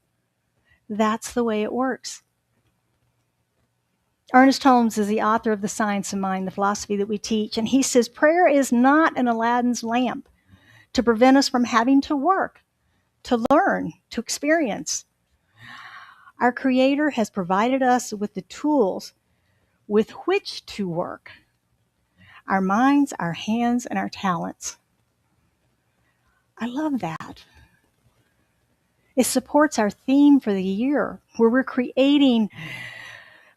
Speaker 6: That's the way it works. Ernest Holmes is the author of The Science of Mind, the philosophy that we teach, and he says prayer is not an Aladdin's lamp to prevent us from having to work, to learn, to experience. Our Creator has provided us with the tools with which to work. Our minds, our hands, and our talents. I love that. It supports our theme for the year, where we're creating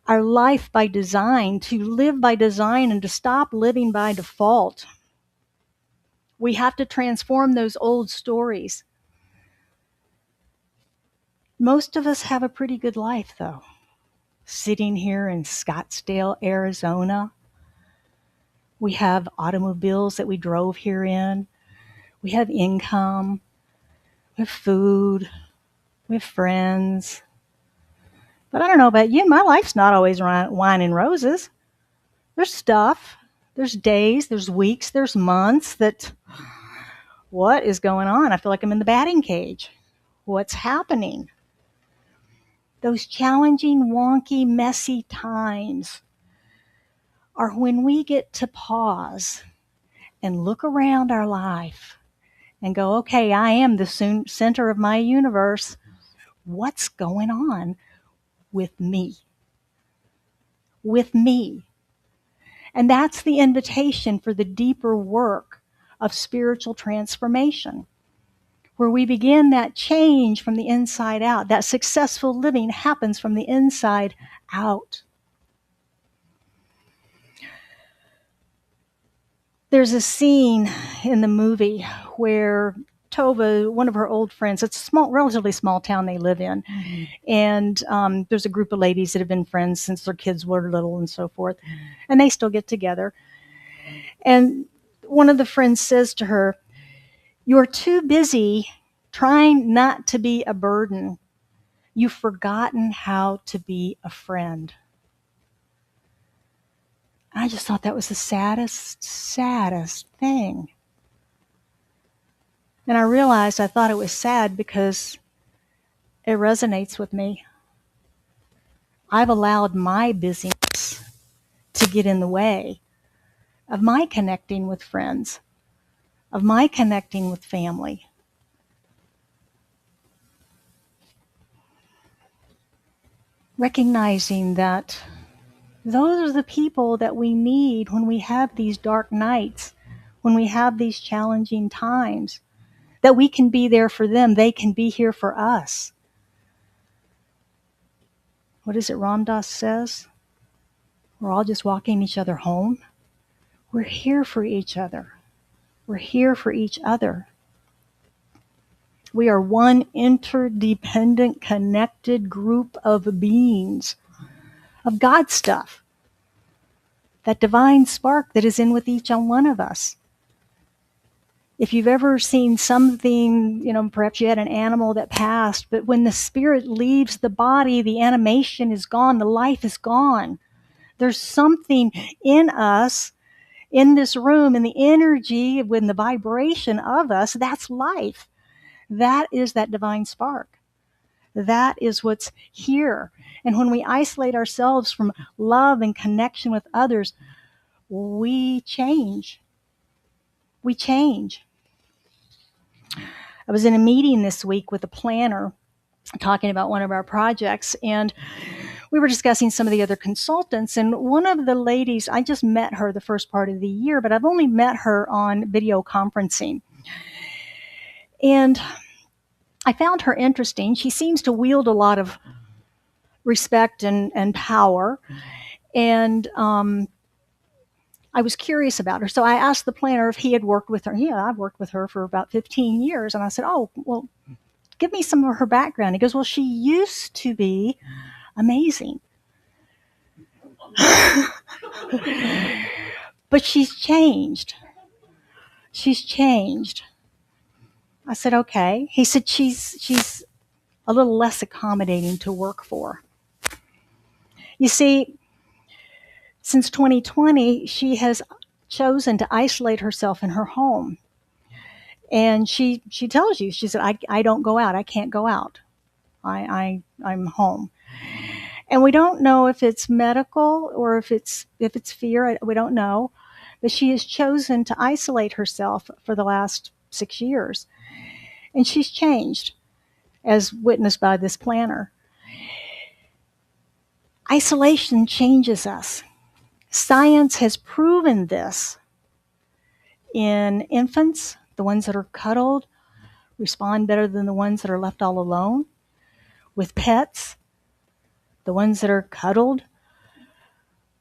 Speaker 6: our life by design, to live by design and to stop living by default. We have to transform those old stories. Most of us have a pretty good life, though. Sitting here in Scottsdale, Arizona, we have automobiles that we drove here in. We have income. We have food. We have friends. But I don't know about you, my life's not always wine and roses. There's stuff. There's days, there's weeks, there's months that, what is going on? I feel like I'm in the batting cage. What's happening? Those challenging, wonky, messy times are when we get to pause and look around our life and go, okay, I am the center of my universe. What's going on with me? With me. And that's the invitation for the deeper work of spiritual transformation, where we begin that change from the inside out. That successful living happens from the inside out. There's a scene in the movie where Tova, one of her old friends, it's a small, relatively small town they live in, and there's a group of ladies that have been friends since their kids were little and so forth, and they still get together. And one of the friends says to her, "You're too busy trying not to be a burden. You've forgotten how to be a friend." I just thought that was the saddest thing. And I realized I thought it was sad because it resonates with me. I've allowed my busyness to get in the way of my connecting with friends, of my connecting with family. Recognizing that those are the people that we need when we have these dark nights, when we have these challenging times, that we can be there for them. They can be here for us. What is it Ram Dass says? We're all just walking each other home. We're here for each other. We're here for each other. We are one interdependent, connected group of beings, of God stuff. That divine spark that is in with each one of us. If you've ever seen something, perhaps you had an animal that passed, but when the spirit leaves the body, the animation is gone, the life is gone. There's something in us, in this room, in the energy, when the vibration of us, that's life. That is that divine spark. That is what's here. And when we isolate ourselves from love and connection with others, we change. we change. I was in a meeting this week with a planner talking about one of our projects, and we were discussing some of the other consultants, and one of the ladies, I just met her the first part of the year, but I've only met her on video conferencing. And I found her interesting. She seems to wield a lot of respect and power. And I was curious about her. So I asked the planner if he had worked with her. Yeah, I've worked with her for about 15 years. And I said, oh, well, give me some of her background. He goes, well, she used to be amazing. But she's changed. She's changed. I said, okay. He said, she's a little less accommodating to work for. You see, since 2020, she has chosen to isolate herself in her home. And she tells you, she said, I don't go out. I can't go out. I'm home. And we don't know if it's medical or if it's fear. We don't know. But she has chosen to isolate herself for the last 6 years. And she's changed, as witnessed by this planner. Isolation changes us. Science has proven this. In infants, the ones that are cuddled respond better than the ones that are left all alone. With pets, the ones that are cuddled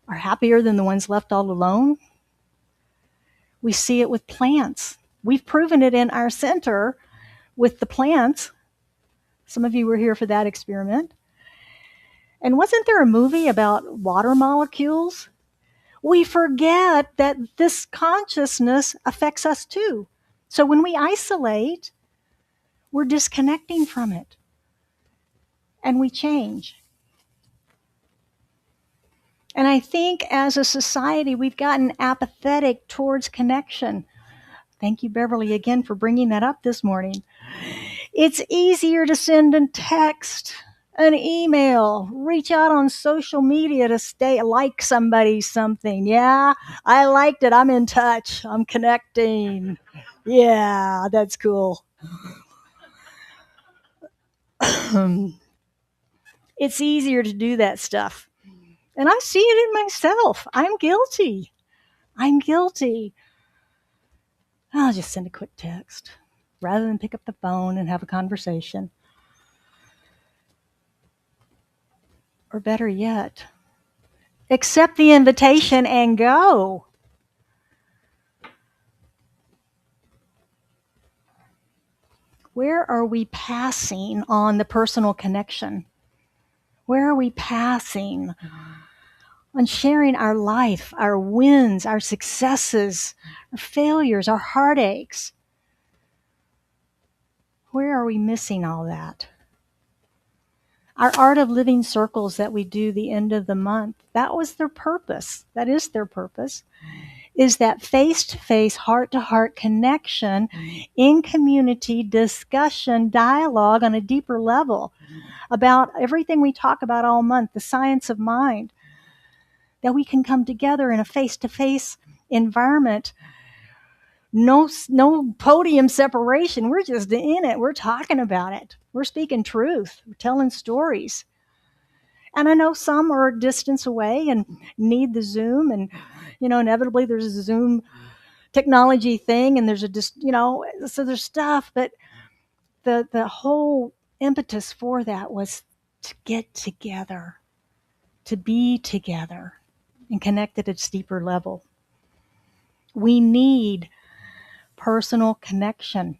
Speaker 6: are happier than the ones left all alone. We see it with plants. We've proven it in our center with the plants. Some of you were here for that experiment. And wasn't there a movie about water molecules? We forget that this consciousness affects us too. So when we isolate, we're disconnecting from it. And we change. And I think as a society, we've gotten apathetic towards connection. Thank you, Beverly, again for bringing that up this morning. It's easier to send a text, an email, reach out on social media to like something. Yeah, I liked it. I'm in touch. I'm connecting. Yeah, that's cool. It's easier to do that stuff. And I see it in myself. I'm guilty. I'll just send a quick text rather than pick up the phone and have a conversation. Or better yet, accept the invitation and go. Where are we passing on the personal connection? Where are we passing on sharing our life, our wins, our successes, our failures, our heartaches? Where are we missing all that? Our Art of Living circles that we do the end of the month, that was their purpose. That is their purpose, is that face-to-face, heart-to-heart connection in community, discussion, dialogue on a deeper level about everything we talk about all month, the science of mind, that we can come together in a face-to-face environment. No podium separation. We're just in it. We're talking about it. We're speaking truth. We're telling stories. And I know some are a distance away and need the Zoom, and inevitably there's a Zoom technology thing, and there's so there's stuff, but the whole impetus for that was to get together, to be together and connected at a deeper level. We need personal connection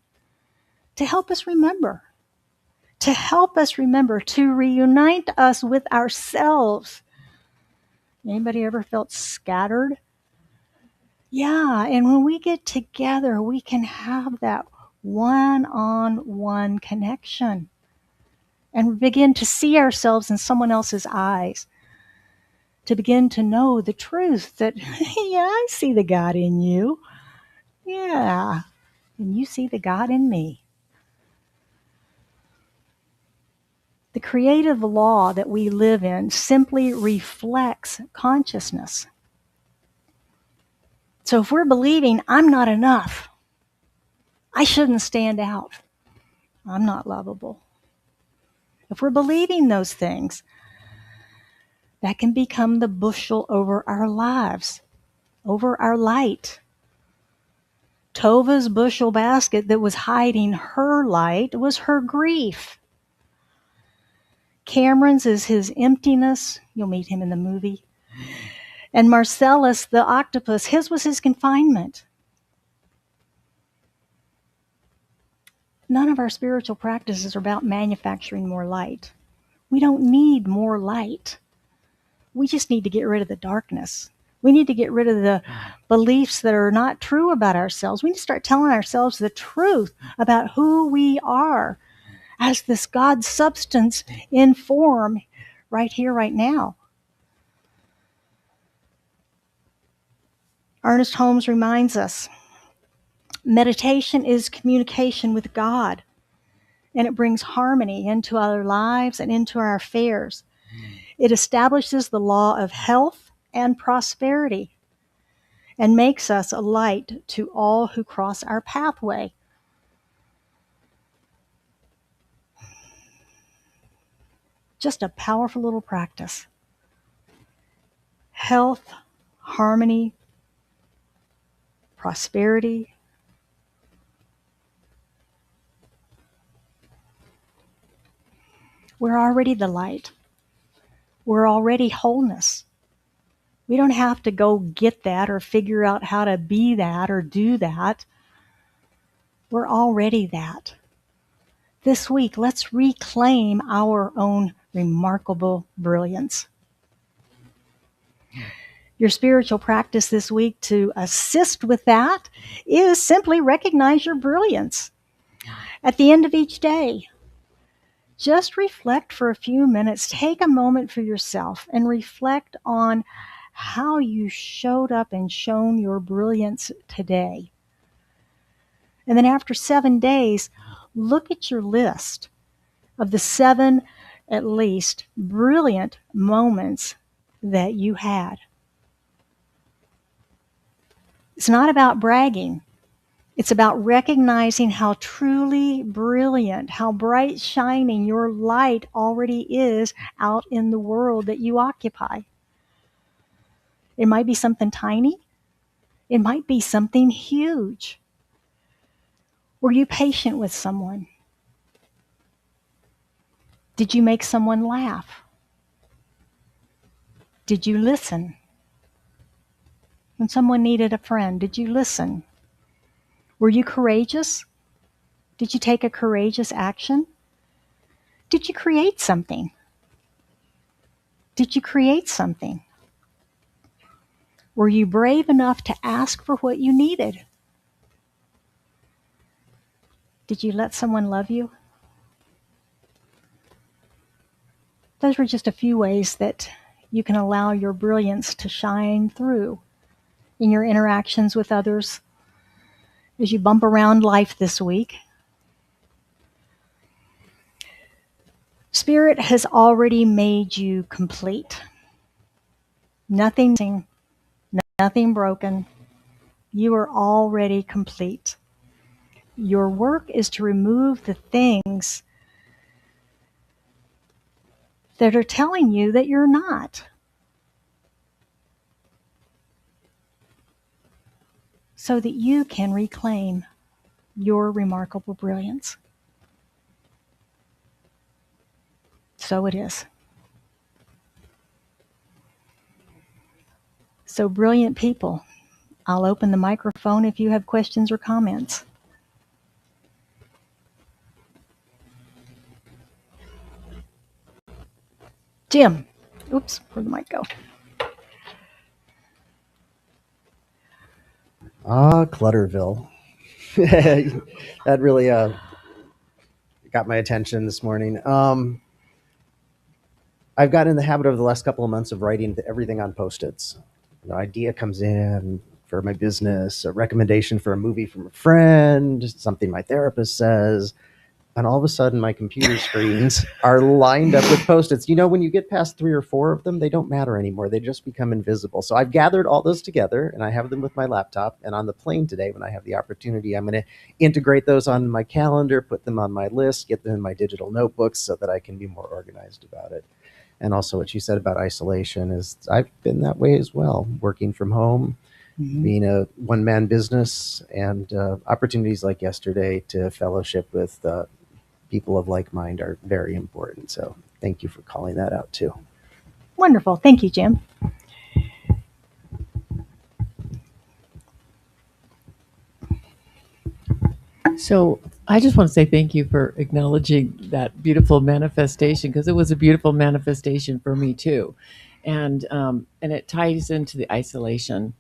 Speaker 6: to help us remember, to reunite us with ourselves. Anybody ever felt scattered? Yeah, and when we get together, we can have that one-on-one connection and begin to see ourselves in someone else's eyes, to begin to know the truth that, yeah, I see the God in you. Yeah, and you see the God in me. The creative law that we live in simply reflects consciousness. So if we're believing I'm not enough, I shouldn't stand out. I'm not lovable. If we're believing those things, that can become the bushel over our lives, over our light. Tova's bushel basket that was hiding her light was her grief. Cameron's is his emptiness. You'll meet him in the movie. And Marcellus, the octopus, his was his confinement. None of our spiritual practices are about manufacturing more light. We don't need more light. We just need to get rid of the darkness. We need to get rid of the beliefs that are not true about ourselves. We need to start telling ourselves the truth about who we are as this God substance in form right here, right now. Ernest Holmes reminds us, meditation is communication with God, and it brings harmony into our lives and into our affairs. It establishes the law of health and prosperity and makes us a light to all who cross our pathway. Just a powerful little practice. Health, harmony, prosperity. We're already the light. We're already wholeness. We don't have to go get that or figure out how to be that or do that. We're already that. This week, let's reclaim our own remarkable brilliance. Your spiritual practice this week to assist with that is simply recognize your brilliance. At the end of each day, just reflect for a few minutes. Take a moment for yourself and reflect on how you showed up and shown your brilliance today. And then after 7 days, look at your list of the 7, at least, brilliant moments that you had. It's not about bragging. It's about recognizing how truly brilliant, how bright shining your light already is out in the world that you occupy. It might be something tiny. It might be something huge. Were you patient with someone? Did you make someone laugh? Did you listen? When someone needed a friend, did you listen? Were you courageous? Did you take a courageous action? Did you create something? Did you create something? Were you brave enough to ask for what you needed? Did you let someone love you? Those were just a few ways that you can allow your brilliance to shine through in your interactions with others as you bump around life this week. Spirit has already made you complete. Nothing missing, nothing broken. You are already complete. Your work is to remove the things that are telling you that you're not. So that you can reclaim your remarkable brilliance. So it is. So brilliant people, I'll open the microphone if you have questions or comments. Jim. Oops, where'd the mic go?
Speaker 4: Clutterville. That really got my attention this morning. I've gotten in the habit over the last couple of months of writing everything on Post-its. An idea comes in for my business, a recommendation for a movie from a friend, something my therapist says, And all of a sudden, my computer screens are lined up with Post-its. You know, when you get past 3 or 4 of them, they don't matter anymore. They just become invisible. So I've gathered all those together, and I have them with my laptop. And on the plane today, when I have the opportunity, I'm going to integrate those on my calendar, put them on my list, get them in my digital notebooks so that I can be more organized about it. And also what you said about isolation is I've been that way as well, working from home, being a one-man business, and opportunities like yesterday to fellowship with people of like mind are very important. So thank you for calling that out too.
Speaker 6: Wonderful. Thank you, Jim.
Speaker 7: So I just want to say thank you for acknowledging that beautiful manifestation, because it was a beautiful manifestation for me too. And it ties into the isolation,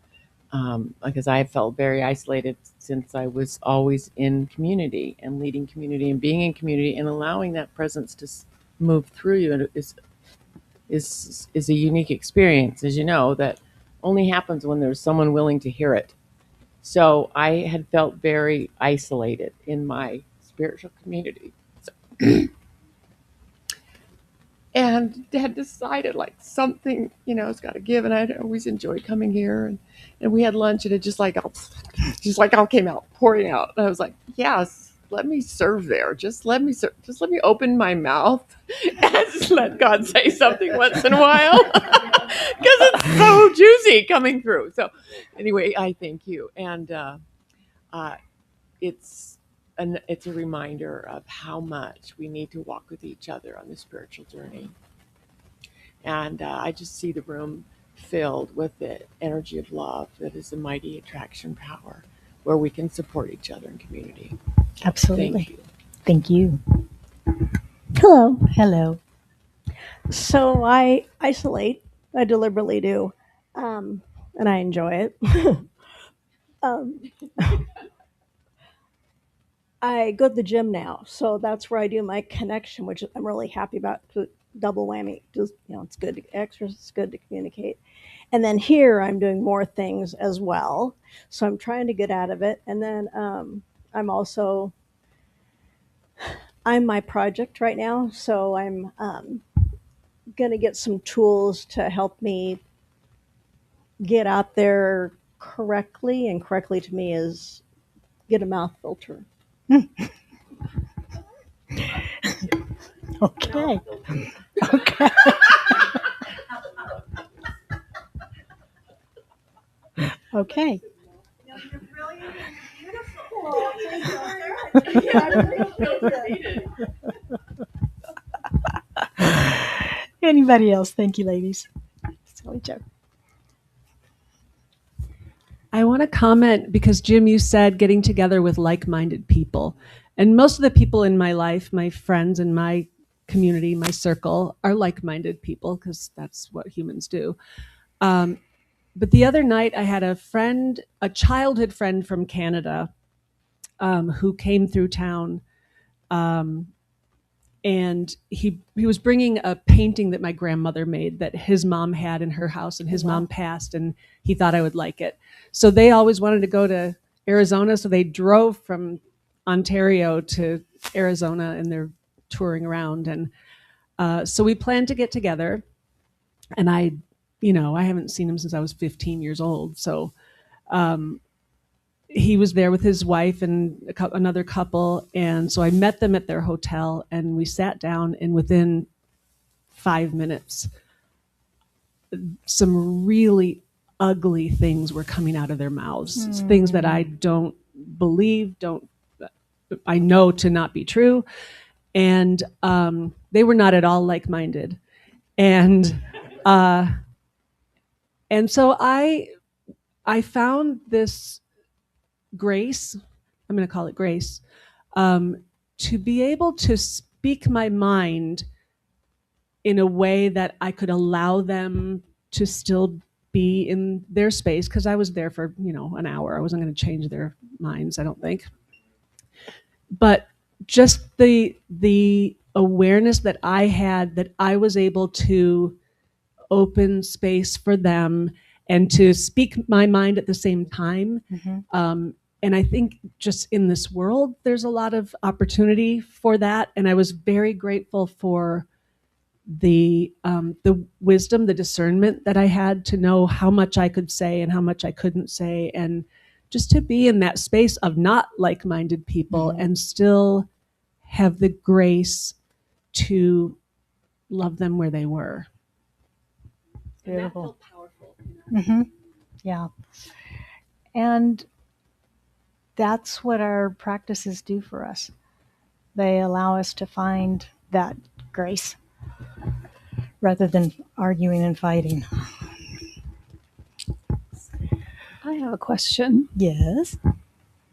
Speaker 7: because I felt very isolated since I was always in community and leading community and being in community, and allowing that presence to move through you is a unique experience, as you know, that only happens when there's someone willing to hear it. So I had felt very isolated in my spiritual community. And had decided like something, has got to give. And I'd always enjoyed coming here. And we had lunch, and it just all came out, pouring out. And I was like, yes, let me serve there. Just let me open my mouth and just let God say something once in a while. Because it's so juicy coming through. So anyway, I thank you. And it's a reminder of how much we need to walk with each other on the spiritual journey. And I just see the room filled with the energy of love that is a mighty attraction power, where we can support each other in community.
Speaker 6: Absolutely.
Speaker 7: Thank you.
Speaker 6: Thank you.
Speaker 5: Hello.
Speaker 6: Hello.
Speaker 5: So I isolate. I deliberately do, and I enjoy it. I go to the gym now, so that's where I do my connection, which I'm really happy about. Double whammy. Just, it's good to exercise. It's good to communicate. And then here I'm doing more things as well. So I'm trying to get out of it. And then I'm my project right now. So I'm going to get some tools to help me get out there correctly. And correctly to me is get a mouth filter.
Speaker 6: Okay. Okay. Okay.
Speaker 5: You're brilliant and beautiful.
Speaker 6: Anybody else? Thank you, ladies. Silly joke.
Speaker 8: I want to comment because, Jim, you said getting together with like-minded people. And most of the people in my life, my friends in my community, my circle, are like-minded people, because that's what humans do. But the other night I had a childhood friend from Canada, who came through town. And he was bringing a painting that my grandmother made that his mom had in her house, and his mom passed, and he thought I would like it. So they always wanted to go to Arizona, so they drove from Ontario to Arizona, and they're touring around. And so we planned to get together, and I haven't seen him since I was 15 years old. So he was there with his wife and another couple. And so I met them at their hotel, and we sat down, and within 5 minutes, some really ugly things were coming out of their mouths, things that I don't believe, I know to not be true. And they were not at all like-minded. And so I found this grace, I'm going to call it grace, to be able to speak my mind in a way that I could allow them to still be in their space, because I was there for an hour. I wasn't going to change their minds, I don't think. But just the awareness that I had, that I was able to open space for them and to speak my mind at the same time, And I think just in this world, there's a lot of opportunity for that. And I was very grateful for the wisdom, the discernment that I had to know how much I could say and how much I couldn't say, and just to be in that space of not like-minded people and still have the grace to love them where they were.
Speaker 6: Beautiful.
Speaker 8: And that felt powerful.
Speaker 6: Yeah. And that's what our practices do for us. They allow us to find that grace rather than arguing and fighting.
Speaker 9: I have a question.
Speaker 6: Yes.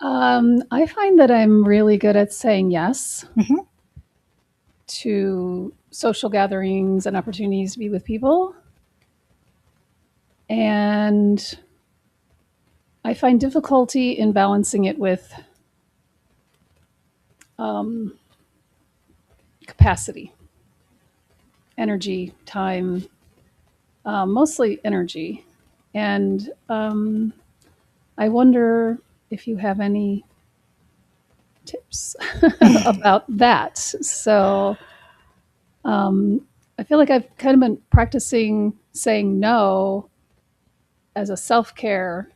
Speaker 9: I find that I'm really good at saying yes to social gatherings and opportunities to be with people. And I find difficulty in balancing it with capacity, energy, time, mostly energy. And I wonder if you have any tips about that. So I feel like I've kind of been practicing saying no as a self-care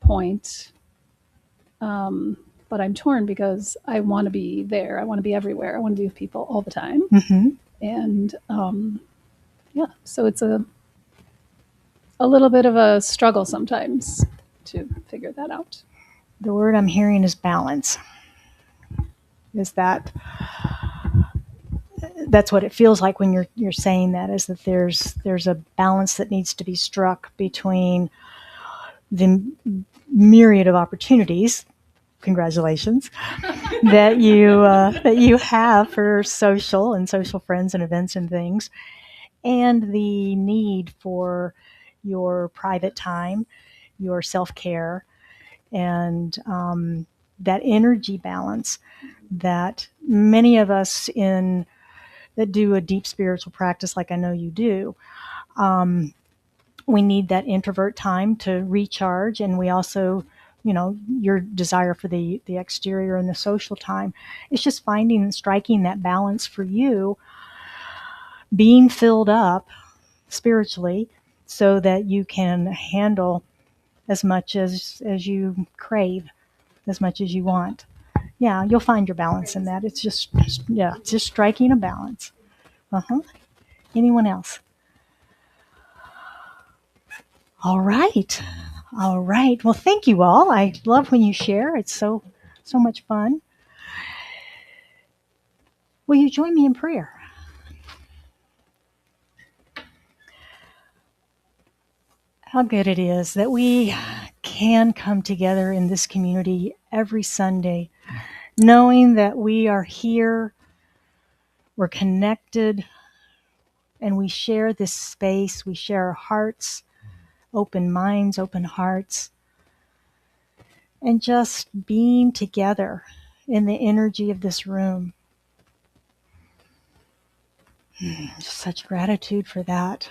Speaker 9: point. But I'm torn because I want to be there. I want to be everywhere. I want to be with people all the time. And yeah, so it's a little bit of a struggle sometimes to figure that out.
Speaker 6: The word I'm hearing is balance. That's what it feels like when you're saying that, is that there's a balance that needs to be struck between the myriad of opportunities, congratulations, that you have for social friends and events and things, and the need for your private time, your self-care, and that energy balance that many of us that do a deep spiritual practice like I know you do, we need that introvert time to recharge, and we also, your desire for the exterior and the social time. It's just finding and striking that balance for you, being filled up spiritually so that you can handle as much as you crave, as much as you want. Yeah, you'll find your balance in that. It's just striking a balance. Anyone else? All right. Well, thank you all. I love when you share. It's so much fun. Will you join me in prayer? How good it is that we can come together in this community every Sunday, knowing that we are here, we're connected, and we share this space. We share our hearts, open minds, open hearts, and just being together in the energy of this room. Such gratitude for that.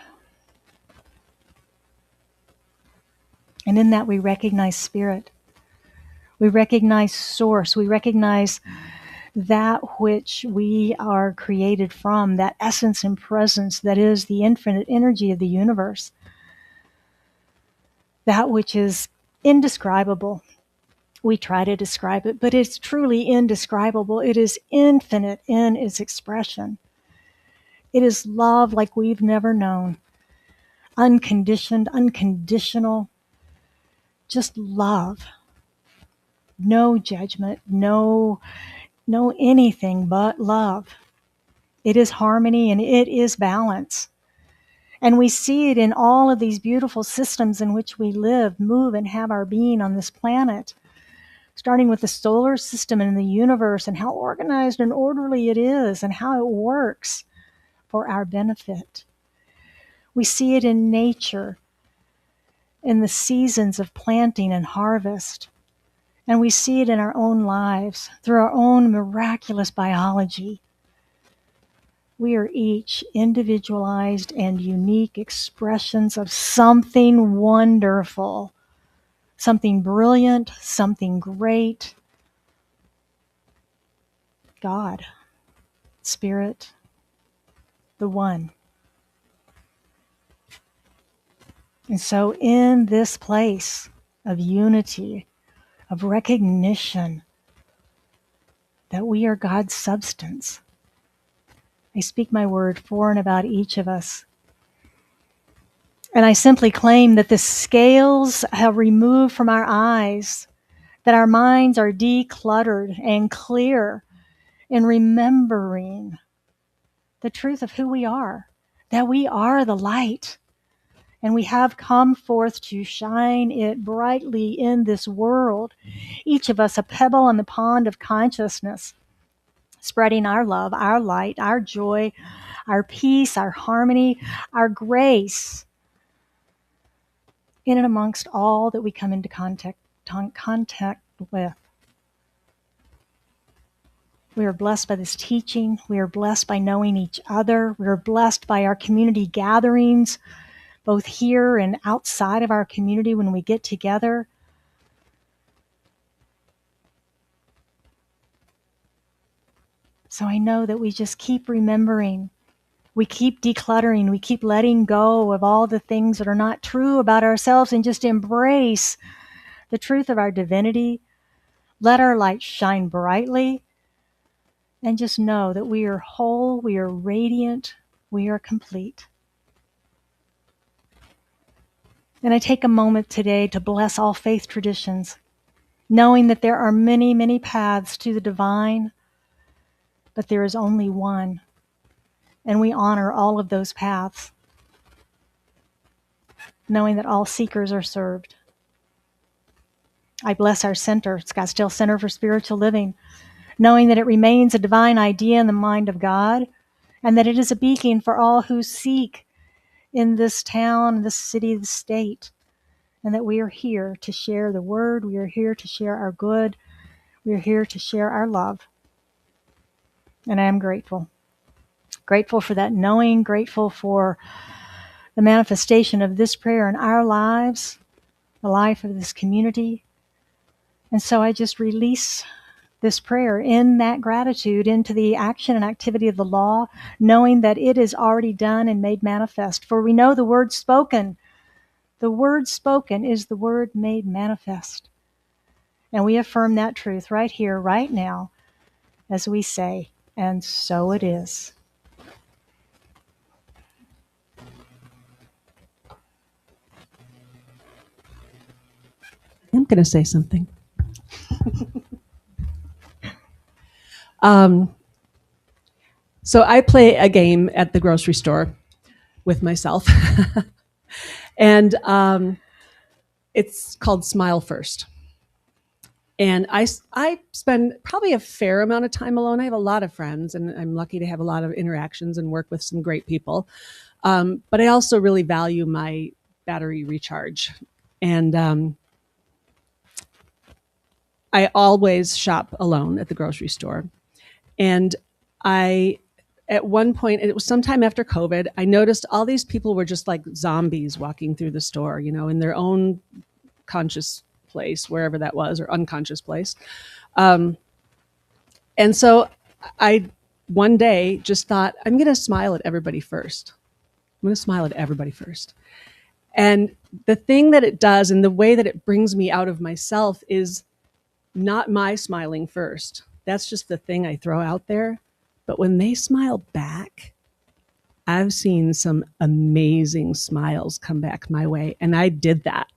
Speaker 6: And in that we recognize spirit. We recognize source. We recognize that which we are created from, that essence and presence that is the infinite energy of the universe. That which is indescribable. We try to describe it, but it's truly indescribable. It is infinite in its expression. It is love like we've never known. Unconditioned, unconditional, just love. No judgment, no anything but love. It is harmony and it is balance. And we see it in all of these beautiful systems in which we live, move, and have our being on this planet. Starting with the solar system and the universe and how organized and orderly it is and how it works for our benefit. We see it in nature, in the seasons of planting and harvest. And we see it in our own lives through our own miraculous biology. We are each individualized and unique expressions of something wonderful, something brilliant, something great. God, Spirit, the One. And so in this place of unity, of recognition that we are God's substance, I speak my word for and about each of us. And I simply claim that the scales have removed from our eyes, that our minds are decluttered and clear in remembering the truth of who we are, that we are the light, and we have come forth to shine it brightly in this world. Each of us a pebble on the pond of consciousness, spreading our love, our light, our joy, our peace, our harmony, our grace in and amongst all that we come into contact with. We are blessed by this teaching. We are blessed by knowing each other. We are blessed by our community gatherings, both here and outside of our community when we get together. So I know that we just keep remembering. We keep decluttering. We keep letting go of all the things that are not true about ourselves and just embrace the truth of our divinity. Let our light shine brightly. And just know that we are whole, we are radiant, we are complete. And I take a moment today to bless all faith traditions, knowing that there are many, many paths to the divine, but there is only one. And we honor all of those paths, knowing that all seekers are served. I bless our center, Scottsdale Center for Spiritual Living, knowing that it remains a divine idea in the mind of God, and that it is a beacon for all who seek in this town, this city, this state, and that we are here to share the word, we are here to share our good, we are here to share our love. And I am grateful. Grateful for that knowing, grateful for the manifestation of this prayer in our lives, the life of this community. And so I just release this prayer in that gratitude into the action and activity of the law, knowing that it is already done and made manifest. For we know the word spoken. The word spoken is the word made manifest. And we affirm that truth right here, right now, as we say, and so it is.
Speaker 8: I'm going to say something. So I play a game at the grocery store with myself. And it's called Smile First. And I spend probably a fair amount of time alone. I have a lot of friends, and I'm lucky to have a lot of interactions and work with some great people. But I also really value my battery recharge. And I always shop alone at the grocery store. And at one point, it was sometime after COVID, I noticed all these people were just like zombies walking through the store, in their own conscious place, wherever that was, or unconscious place. And so I, one day, just thought, I'm going to smile at everybody first. I'm going to smile at everybody first. And the thing that it does and the way that it brings me out of myself is not my smiling first. That's just the thing I throw out there. But when they smile back, I've seen some amazing smiles come back my way. And I did that.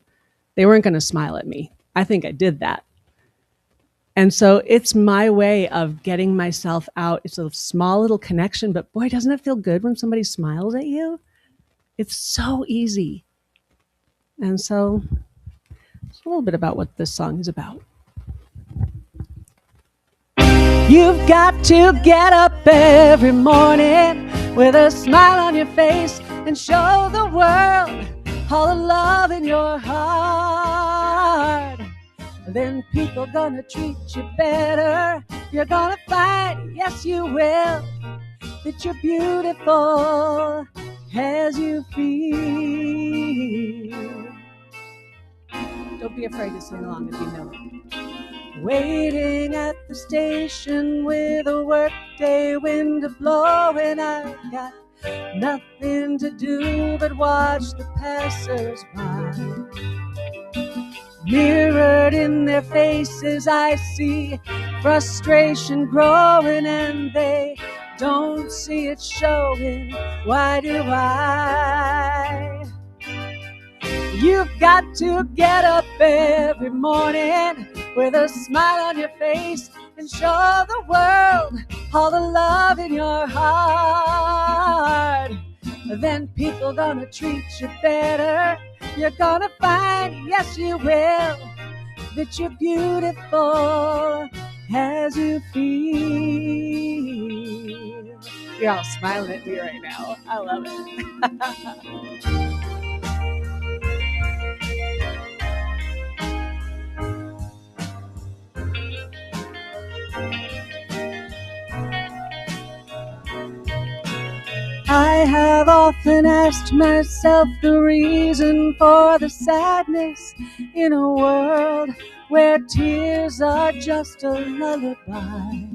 Speaker 8: They weren't going to smile at me. I think I did that. And so it's my way of getting myself out. It's a small little connection, but boy, doesn't it feel good when somebody smiles at you? It's so easy. And so it's a little bit about what this song is about. You've got to get up every morning with a smile on your face and show the world all the love in your heart. Then people gonna treat you better. You're gonna find, yes you will, that you're beautiful as you feel. Don't be afraid to sing along if you know it. Waiting at the station with a workday wind blowing, I got nothing to do but watch the passers-by. Mirrored in their faces, I see frustration growing, and they don't see it showing. Why do I? You've got to get up every morning with a smile on your face and show the world all the love in your heart. Then people gonna treat you better. You're gonna find, yes you will, that you're beautiful as you feel. You're all smiling at me right now. I love it. I have often asked myself the reason for the sadness in a world where tears are just a lullaby.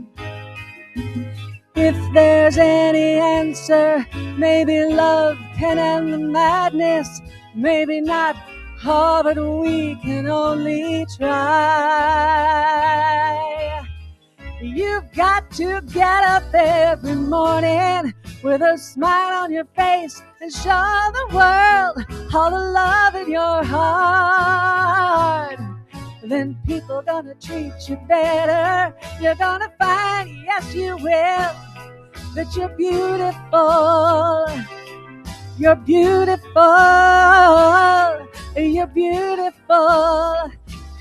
Speaker 8: If there's any answer, maybe love can end the madness. Maybe not, oh, but we can only try. You've got to get up every morning with a smile on your face and show the world all the love in your heart. Then people gonna treat you better. You're gonna find, yes you will, that you're beautiful. You're beautiful. You're beautiful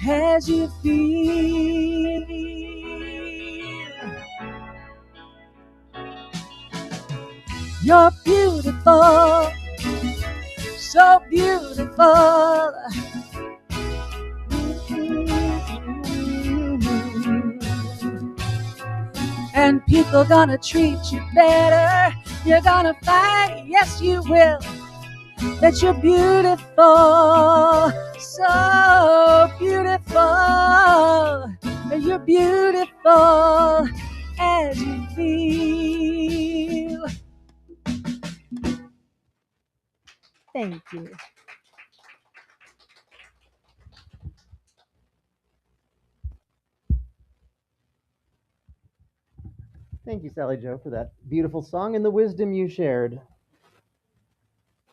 Speaker 8: as you feel. You're beautiful, so beautiful. And people gonna treat you better. You're gonna find, yes you will, that you're beautiful, so beautiful. You're beautiful as you feel.
Speaker 6: Thank you.
Speaker 4: Thank you, Sally Jo, for that beautiful song and the wisdom you shared.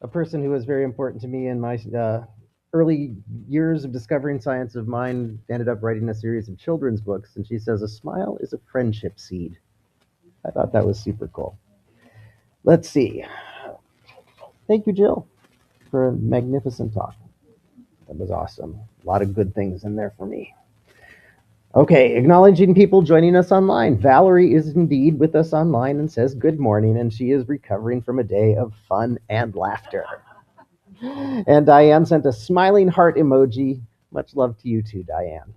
Speaker 4: A person who was very important to me in my early years of discovering science of mind ended up writing a series of children's books, and she says, a smile is a friendship seed. I thought that was super cool. Let's see. Thank you, Jill, for a magnificent talk. That was awesome. A lot of good things in there for me. Okay, acknowledging people joining us online. Valerie is indeed with us online and says good morning, and she is recovering from a day of fun and laughter. And Diane sent a smiling heart emoji. Much love to you too, Diane.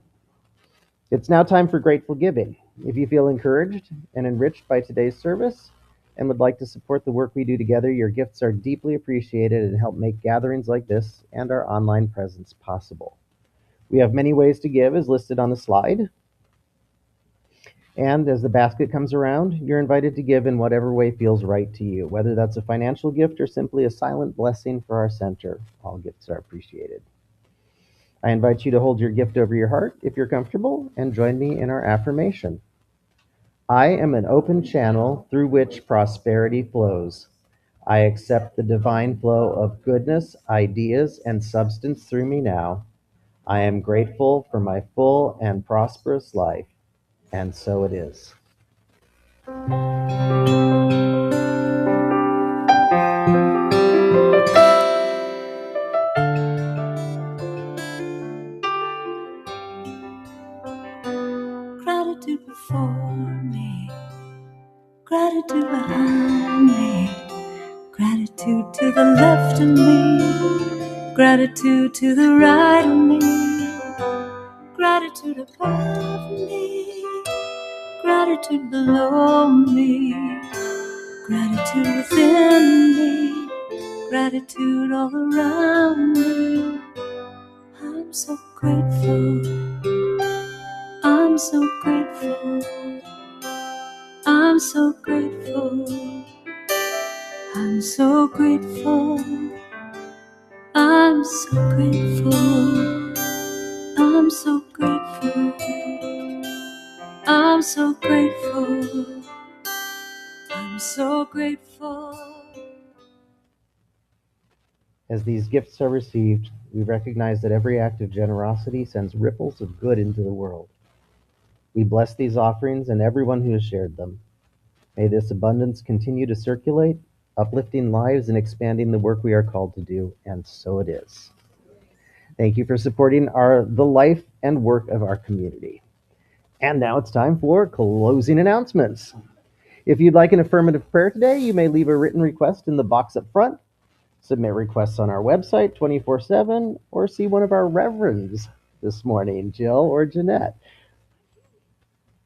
Speaker 4: It's now time for grateful giving. If you feel encouraged and enriched by today's service and would like to support the work we do together, your gifts are deeply appreciated and help make gatherings like this and our online presence possible. We have many ways to give as listed on the slide. And as the basket comes around, you're invited to give in whatever way feels right to you, whether that's a financial gift or simply a silent blessing for our center. All gifts are appreciated. I invite you to hold your gift over your heart if you're comfortable and join me in our affirmation. I am an open channel through which prosperity flows. I accept the divine flow of goodness, ideas, and substance through me now. I am grateful for my full and prosperous life, and so it is.
Speaker 10: Gratitude before me, gratitude behind me, gratitude to the left of me, gratitude to the right of me, gratitude above me, gratitude below me, gratitude within me, gratitude all around me. I'm so grateful. I'm so grateful. I'm so grateful. I'm so grateful. I'm so grateful. I'm so grateful. I'm so grateful. I'm so grateful.
Speaker 4: As these gifts are received, we recognize that every act of generosity sends ripples of good into the world. We bless these offerings and everyone who has shared them. May this abundance continue to circulate, uplifting lives and expanding the work we are called to do, and so it is. Thank you for supporting the life and work of our community. And now it's time for closing announcements. If you'd like an affirmative prayer today, you may leave a written request in the box up front, submit requests on our website 24/7, or see one of our reverends this morning, Jill or Jeanette.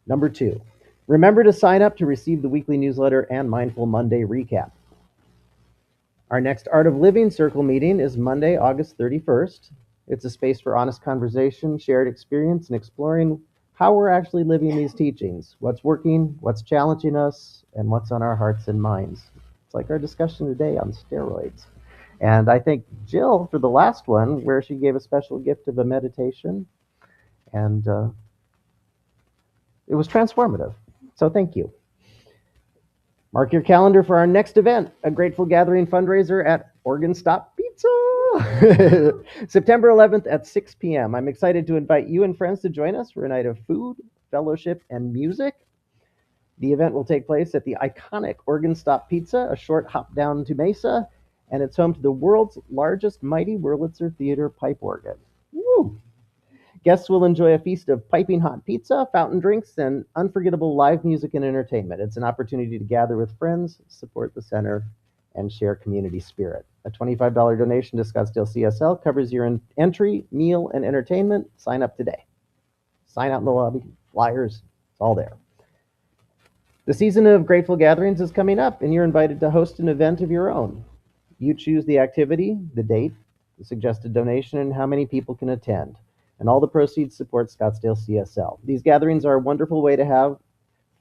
Speaker 4: Number 2, remember to sign up to receive the weekly newsletter and Mindful Monday recap. Our next Art of Living Circle meeting is Monday, August 31st. It's a space for honest conversation, shared experience, and exploring how we're actually living these teachings, what's working, what's challenging us, and what's on our hearts and minds. It's like our discussion today on steroids. And I thank Jill for the last one, where she gave a special gift of a meditation, and it was transformative. So thank you. Mark your calendar for our next event, a Grateful Gathering fundraiser at Oregon Stop Pizza, September 11th at 6 p.m. I'm excited to invite you and friends to join us for a night of food, fellowship, and music. The event will take place at the iconic Oregon Stop Pizza, a short hop down to Mesa, and it's home to the world's largest Mighty Wurlitzer Theater pipe organ. Woo! Guests will enjoy a feast of piping hot pizza, fountain drinks, and unforgettable live music and entertainment. It's an opportunity to gather with friends, support the center, and share community spirit. A $25 donation to Scottsdale CSL covers your entry, meal, and entertainment. Sign up today. Sign out in the lobby, flyers, it's all there. The season of Grateful Gatherings is coming up, and you're invited to host an event of your own. You choose the activity, the date, the suggested donation, and how many people can attend. And all the proceeds support Scottsdale CSL. These gatherings are a wonderful way to have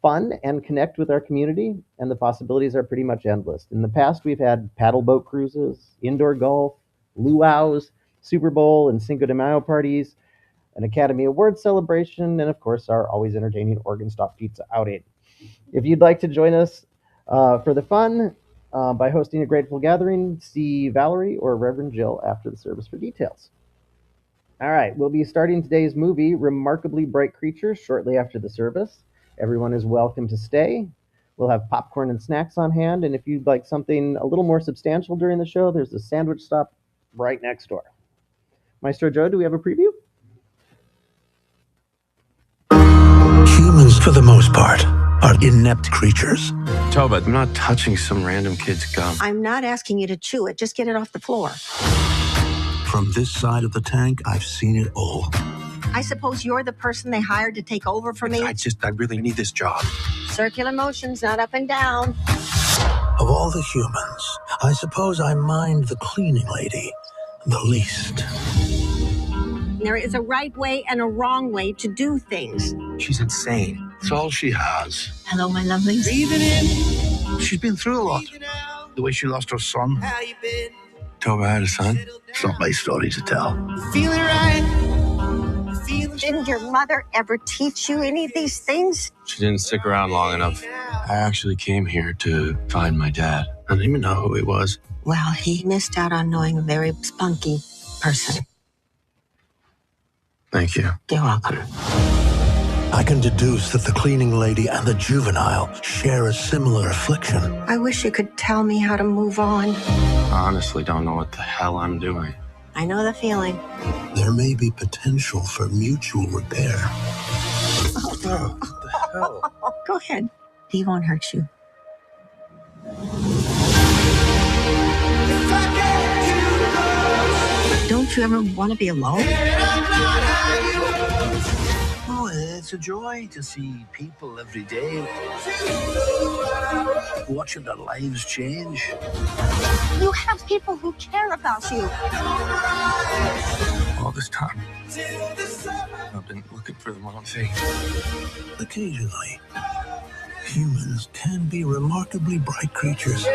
Speaker 4: fun and connect with our community, and the possibilities are pretty much endless. In the past, we've had paddle boat cruises, indoor golf, luau's, Super Bowl and Cinco de Mayo parties, an Academy Awards celebration, and of course, our always entertaining Oregon Stop Pizza outing. If you'd like to join us for the fun by hosting a Grateful Gathering, see Valerie or Reverend Jill after the service for details. All right, we'll be starting today's movie, Remarkably Bright Creatures, shortly after the service. Everyone is welcome to stay. We'll have popcorn and snacks on hand, and if you'd like something a little more substantial during the show, there's a sandwich stop right next door. Maestro Joe, do we have a preview?
Speaker 11: Humans, for the most part, are inept creatures.
Speaker 12: Toba, I'm not touching some random kid's gum.
Speaker 13: I'm not asking you to chew it. Just get it off the floor.
Speaker 11: From this side of the tank, I've seen it all.
Speaker 13: I suppose you're the person they hired to take over for me?
Speaker 11: I really need this job.
Speaker 13: Circular motions, not up and down.
Speaker 11: Of all the humans, I suppose I mind the cleaning lady the least.
Speaker 13: There is a right way and a wrong way to do things.
Speaker 11: She's insane. It's all she has.
Speaker 13: Hello, my lovelies.
Speaker 11: Breathing in. She's been through a lot. The way she lost her son.
Speaker 3: How you been?
Speaker 11: Toba had a son. It's not my story to tell.
Speaker 3: Feeling right.
Speaker 13: Didn't your mother ever teach you any of these things?
Speaker 12: She didn't stick around long enough. I actually came here to find my dad.
Speaker 11: I didn't even know who he was.
Speaker 13: Well, he missed out on knowing a very spunky person.
Speaker 12: Thank you.
Speaker 13: You're welcome.
Speaker 11: I can deduce that the cleaning lady and the juvenile share a similar affliction.
Speaker 13: I wish you could tell me how to move on.
Speaker 12: I honestly don't know what the hell I'm doing.
Speaker 13: I know the feeling.
Speaker 11: There may be potential for mutual repair.
Speaker 12: What the hell?
Speaker 13: Go ahead. He won't hurt you. Don't you ever want to be alone?
Speaker 11: Oh, it's a joy to see people every day. Watching their lives change.
Speaker 13: You have people who care about you.
Speaker 11: Or
Speaker 12: this time. I've been looking for the wrong thing.
Speaker 11: Occasionally, humans can be remarkably bright creatures.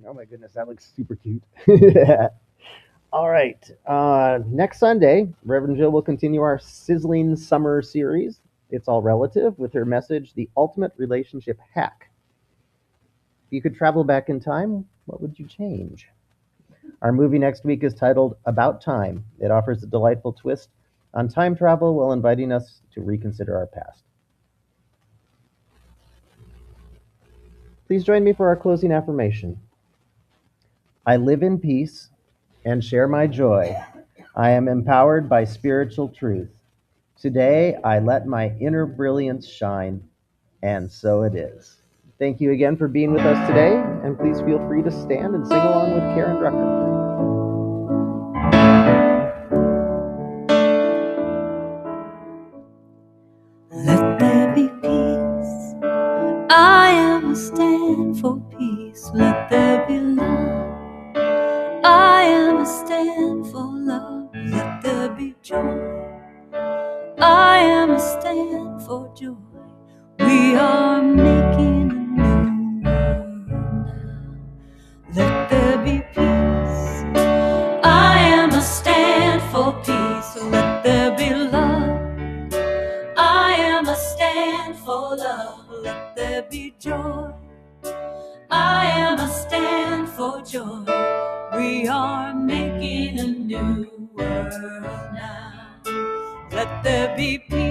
Speaker 4: Oh my goodness, that looks super cute. All right. Next Sunday, Reverend Jill will continue our sizzling summer series. It's all relative with her message, The Ultimate Relationship Hack. If you could travel back in time, what would you change? Our movie next week is titled About Time. It offers a delightful twist on time travel while inviting us to reconsider our past. Please join me for our closing affirmation. I live in peace and share my joy. I am empowered by spiritual truth. Today, I let my inner brilliance shine, and so it is. Thank you again for being with us today, and please feel free to stand and sing along with Karen Drucker.
Speaker 10: Let there be peace. I am a stand for peace. Let there be love. I am a stand for love. Let there be joy. I am a stand for joy. We are making a new world now. Let there be peace. I am a stand for peace. Let there be love. I am a stand for love. Let there be joy. I am a stand for joy. We are making a new world now. Let there be peace.